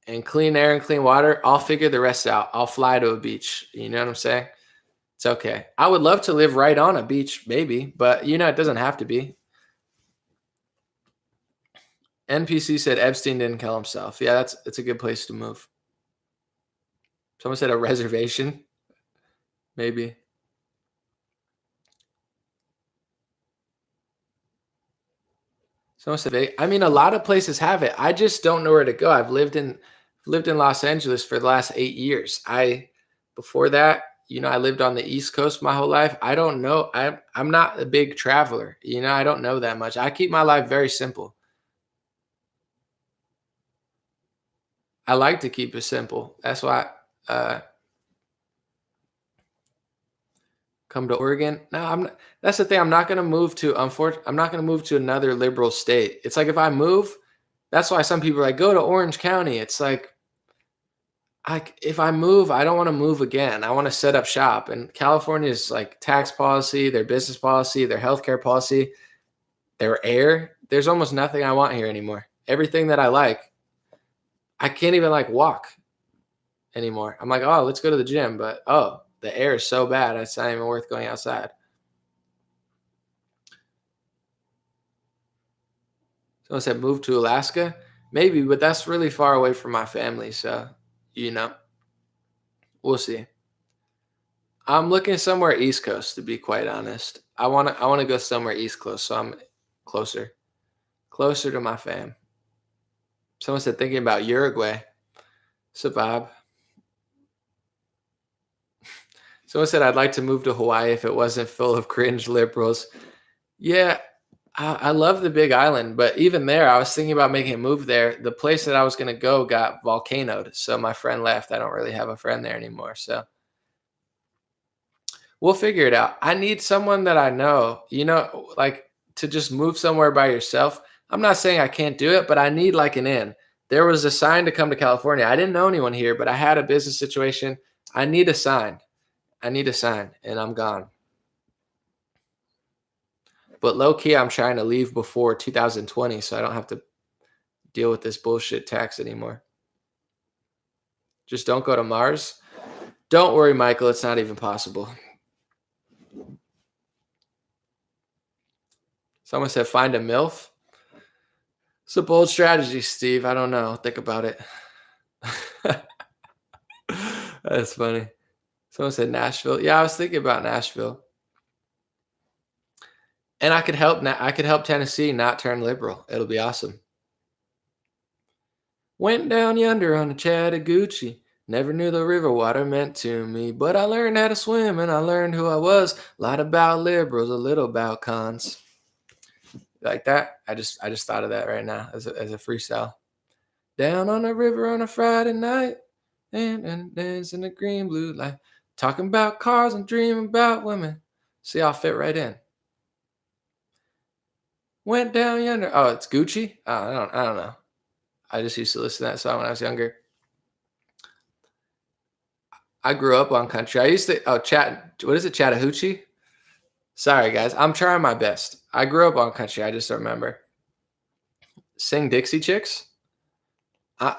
and clean air and clean water. I'll figure the rest out. I'll fly to a beach. You know what I'm saying? It's okay. I would love to live right on a beach, maybe, but it doesn't have to be. NPC said Epstein didn't kill himself. Yeah, it's a good place to move. Someone said a reservation. Maybe. Someone said, I mean, a lot of places have it. I just don't know where to go. I've lived in Los Angeles for the last 8 years. Before that, I lived on the East Coast my whole life. I don't know. I'm not a big traveler. I don't know that much. I keep my life very simple. I like to keep it simple. That's why come to Oregon. No, I'm not, that's the thing. I'm not going to move to another liberal state. It's like if I move, that's why some people are like, go to Orange County. It's like, if I move, I don't want to move again. I want to set up shop. And California's like tax policy, their business policy, their healthcare policy, their air. There's almost nothing I want here anymore. Everything that I like, I can't even walk anymore. I'm like, oh, let's go to the gym. But the air is so bad, it's not even worth going outside. Someone said move to Alaska. Maybe, but that's really far away from my family. So, we'll see. I'm looking somewhere East Coast, to be quite honest. I want to go somewhere East Coast, so I'm closer to my fam. Someone said thinking about Uruguay. Sabab. Someone said I'd like to move to Hawaii if it wasn't full of cringe liberals. Yeah, I love the Big Island, but even there, I was thinking about making a move there. The place that I was going to go got volcanoed, so my friend left. I don't really have a friend there anymore, so we'll figure it out. I need someone that I know, to just move somewhere by yourself. I'm not saying I can't do it, but I need an in. There was a sign to come to California. I didn't know anyone here, but I had a business situation. I need a sign. And I'm gone. But low key, I'm trying to leave before 2020 so I don't have to deal with this bullshit tax anymore. Just don't go to Mars. Don't worry, Michael. It's not even possible. Someone said find a MILF. It's a bold strategy, Steve. I don't know. Think about it. That's funny. Someone said Nashville. Yeah, I was thinking about Nashville. And I could help Tennessee not turn liberal. It'll be awesome. Went down yonder on the Chattahoochee. Never knew the river water meant to me. But I learned how to swim and I learned who I was. A lot about liberals, a little about cons. Like that. I just thought of that right now as a freestyle. Down on the river on a Friday night, and dancing the green blue light, talking about cars and dreaming about women. See, I'll fit right in. Went down yonder. Oh, it's Gucci. Oh, I don't know. I just used to listen to that song when I was younger. I grew up on country. I used to what is it, Chattahoochee? Sorry guys, I'm trying my best. I grew up on country. I just don't remember. Sing Dixie Chicks.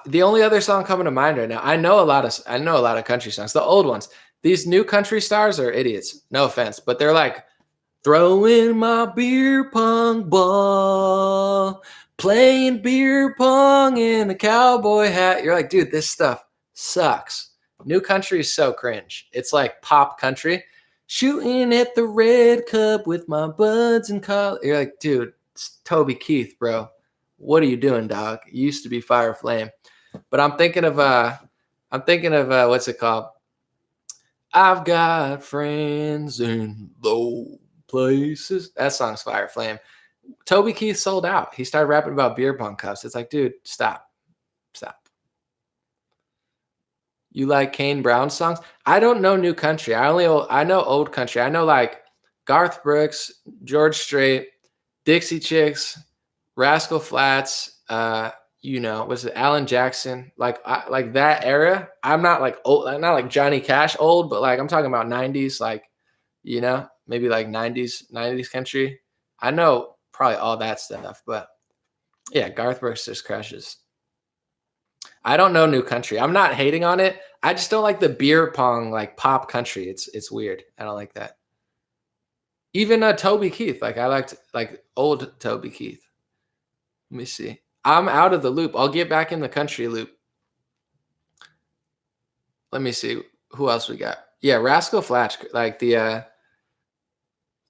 The only other song coming to mind right now. I know a lot of country songs. The old ones. These new country stars are idiots. No offense, but they're like throwing my beer pong ball, playing beer pong in a cowboy hat. You're like, dude, this stuff sucks. New country is so cringe. It's like pop country. Shooting at the red cup with my buds and college. You're like, dude, it's Toby Keith, bro. What are you doing, dog? You used to be Fire Flame. But I'm thinking of what's it called? I've got friends in low places. That song's Fire Flame. Toby Keith sold out. He started rapping about beer pong cups. It's like, dude, stop. You like Kane Brown songs? I don't know new country. I know old country. I know like Garth Brooks, George Strait, Dixie Chicks, Rascal Flatts, was it Alan Jackson? Like that era. I'm not like old, not like Johnny Cash old, but like I'm talking about 90s, like, maybe like 90s country. I know probably all that stuff, but yeah, Garth Brooks just crashes. I don't know new country. I'm not hating on it. I just don't like the beer pong like pop country. It's weird. I don't like that. Even Toby Keith, like I liked like old Toby Keith. Let me see. I'm out of the loop. I'll get back in the country loop. Let me see who else we got. Yeah, Rascal Flatts, like the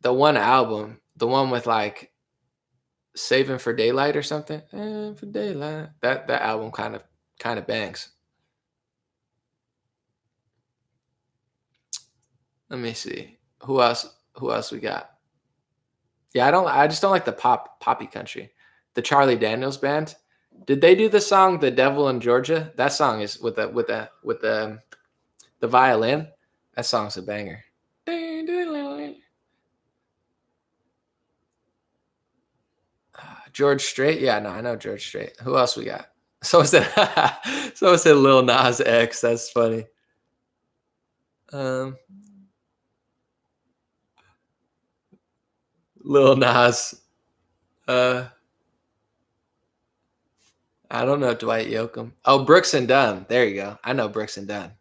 one album, the one with like Saving for Daylight or something. For Daylight. That album kind of bangs. Let me see. Who else we got? Yeah, I just don't like the poppy country. The Charlie Daniels band. Did they do the song "The Devil in Georgia"? That song is with the violin. That song's a banger. George Strait. Yeah, no, I know George Strait. Who else we got? Someone said Lil Nas X. That's funny. Lil Nas. I don't know Dwight Yoakam. Oh, Brooks and Dunn. There you go. I know Brooks and Dunn.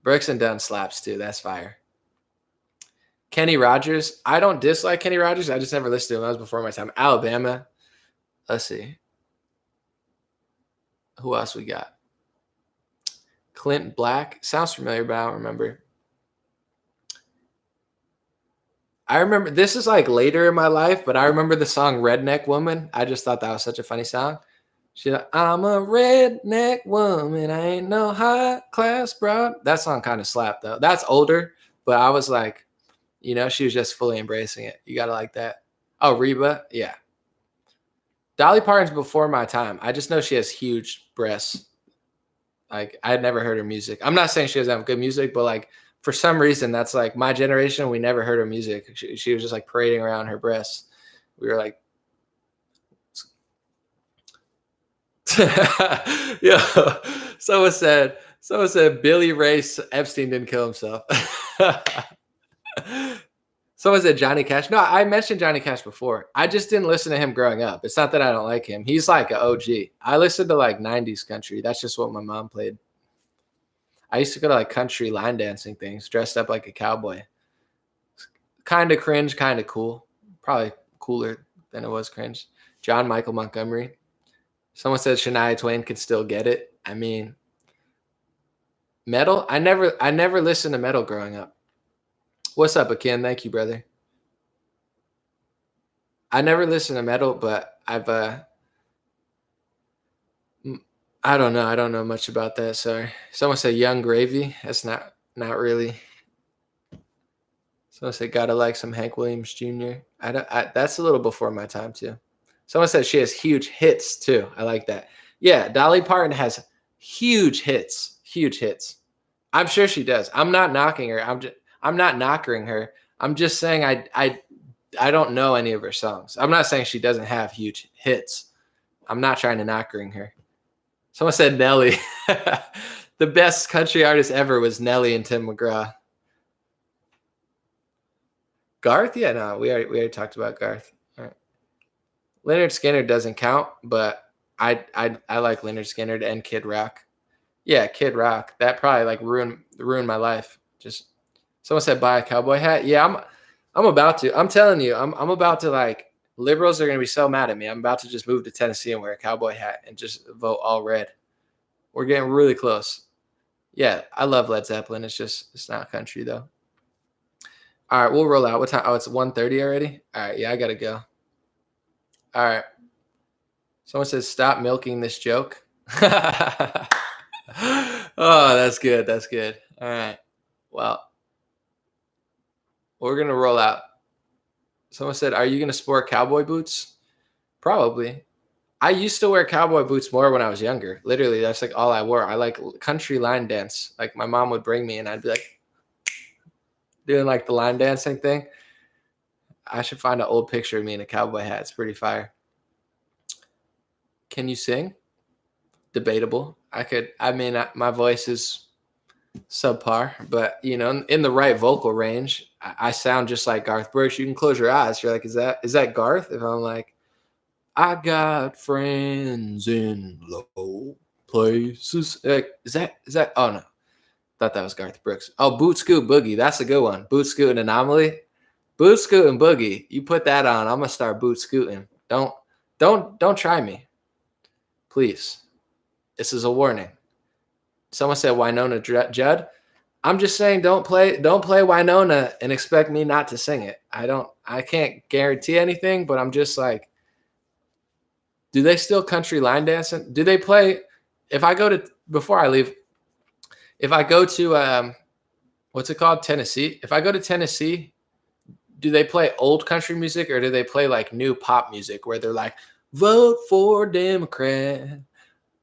Brooks and Dunn slaps too. That's fire. Kenny Rogers. I don't dislike Kenny Rogers. I just never listened to him. That was before my time. Alabama. Let's see. Who else we got? Clint Black. Sounds familiar, but I don't remember. I remember this is like later in my life, but I remember the song Redneck Woman. I just thought that was such a funny song. She's like, I'm a redneck woman. I ain't no high class broad. That song kind of slapped though. That's older, but I was like, she was just fully embracing it. You got to like that. Oh, Reba. Yeah. Dolly Parton's before my time. I just know she has huge breasts. Like I had never heard her music. I'm not saying she doesn't have good music, but like for some reason, that's like my generation. We never heard her music. She was just like parading around her breasts. We were like, yeah. Someone said Billy Ray Epstein didn't kill himself. Someone said Johnny Cash. No, I mentioned Johnny Cash before. I just didn't listen to him growing up. It's not that I don't like him. He's like an OG. I listened to like 90s country. That's just what my mom played. I used to go to like country line dancing things, dressed up like a cowboy. Kind of cringe, kind of cool. Probably cooler than it was cringe. John Michael Montgomery. Someone said Shania Twain could still get it. I mean, metal. I never listened to metal growing up. What's up, Akin? Thank you, brother. I never listened to metal, but I've I don't know. I don't know much about that. Sorry. Someone said Young Gravy. That's not really. Someone said gotta like some Hank Williams Jr. That's a little before my time too. Someone said she has huge hits too. I like that. Yeah, Dolly Parton has huge hits. Huge hits. I'm sure she does. I'm not knocking her. I'm not knocking her. I'm just saying I don't know any of her songs. I'm not saying she doesn't have huge hits. I'm not trying to knock her. Someone said Nelly. The best country artist ever was Nelly and Tim McGraw. Garth? Yeah, no, we already talked about Garth. All right. Leonard Skinner doesn't count, but I like Leonard Skinner and Kid Rock. Yeah, Kid Rock. That probably like ruined my life. Just someone said buy a cowboy hat. Yeah, I'm about to. I'm telling you, I'm about to like liberals are gonna be so mad at me. I'm about to just move to Tennessee and wear a cowboy hat and just vote all red. We're getting really close. Yeah, I love Led Zeppelin. It's not country though. All right, we'll roll out. What time? Oh, it's 1:30 already? All right, yeah, I gotta go. All right. Someone says stop milking this joke. Oh, that's good. That's good. All right. Well, we're gonna roll out. Someone said, are you gonna sport cowboy boots? Probably. I used to wear cowboy boots more when I was younger. Literally, that's like all I wore. I like country line dance. Like my mom would bring me and I'd be like doing like the line dancing thing. I should find an old picture of me in a cowboy hat. It's pretty fire. Can you sing? Debatable. I could. I mean, my voice is subpar, but you know, in the right vocal range, I sound just like Garth Brooks. You can close your eyes. You're like, is that Garth? If I'm like, I got friends in low places. Like, is that? Oh no, thought that was Garth Brooks. Oh, Boot Scoot Boogie. That's a good one. Boot Scoot and Anomaly. Boot Scoot and Boogie. You put that on, I'm gonna start boot scooting. Don't try me, please. This is a warning. Someone said Winona Judd. I'm just saying don't play Winona and expect me not to sing it. I can't guarantee anything, but I'm just like, do they still country line dancing? Do they play if I go to before I leave, if I go to what's it called? Tennessee. If I go to Tennessee, do they play old country music or do they play like new pop music where they're like, vote for Democrat?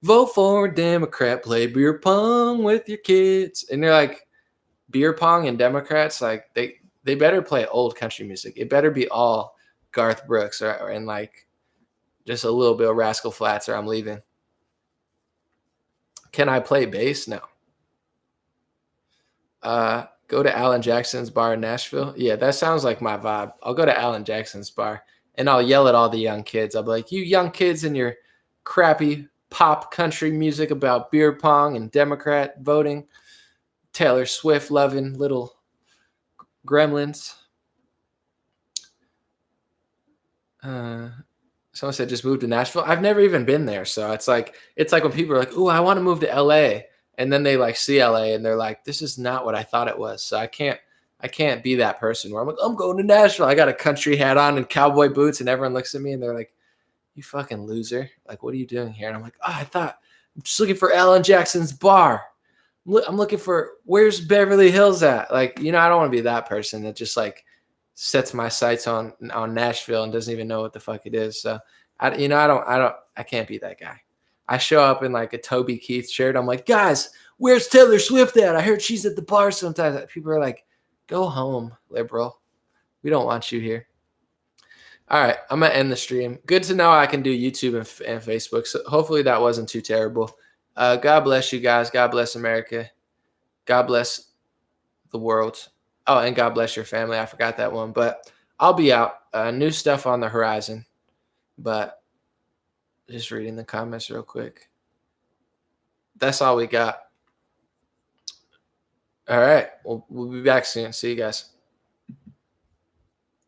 Vote for a Democrat, play beer pong with your kids. And they're like, beer pong and Democrats, like they better play old country music. It better be all Garth Brooks or and like just a little bit of Rascal Flatts or I'm leaving. Can I play bass? No. Go to Alan Jackson's bar in Nashville. Yeah, that sounds like my vibe. I'll go to Alan Jackson's bar and I'll yell at all the young kids. I'll be like, you young kids and your crappy pop country music about beer pong and Democrat voting, Taylor Swift loving little gremlins. Someone said just moved to Nashville. I've never even been there, so it's like when people are like, "Ooh, I want to move to LA," and then they like see LA and they're like, "This is not what I thought it was." So I can't be that person where I'm like, "I'm going to Nashville. I got a country hat on and cowboy boots," and everyone looks at me and they're like, you fucking loser. Like, what are you doing here? And I'm like, I'm just looking for Alan Jackson's bar. I'm looking for, where's Beverly Hills at? Like, you know, I don't want to be that person that just like sets my sights on Nashville and doesn't even know what the fuck it is. So I can't be that guy. I show up in like a Toby Keith shirt. I'm like, guys, where's Taylor Swift at? I heard she's at the bar sometimes. People are like, go home, liberal. We don't want you here. All right, I'm going to end the stream. Good to know I can do YouTube and Facebook. So hopefully that wasn't too terrible. God bless you guys. God bless America. God bless the world. Oh, and God bless your family. I forgot that one. But I'll be out. New stuff on the horizon. But just reading the comments real quick. That's all we got. All right. We'll be back soon. See you guys.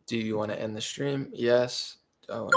Do you want to end the stream? Yes. Oh.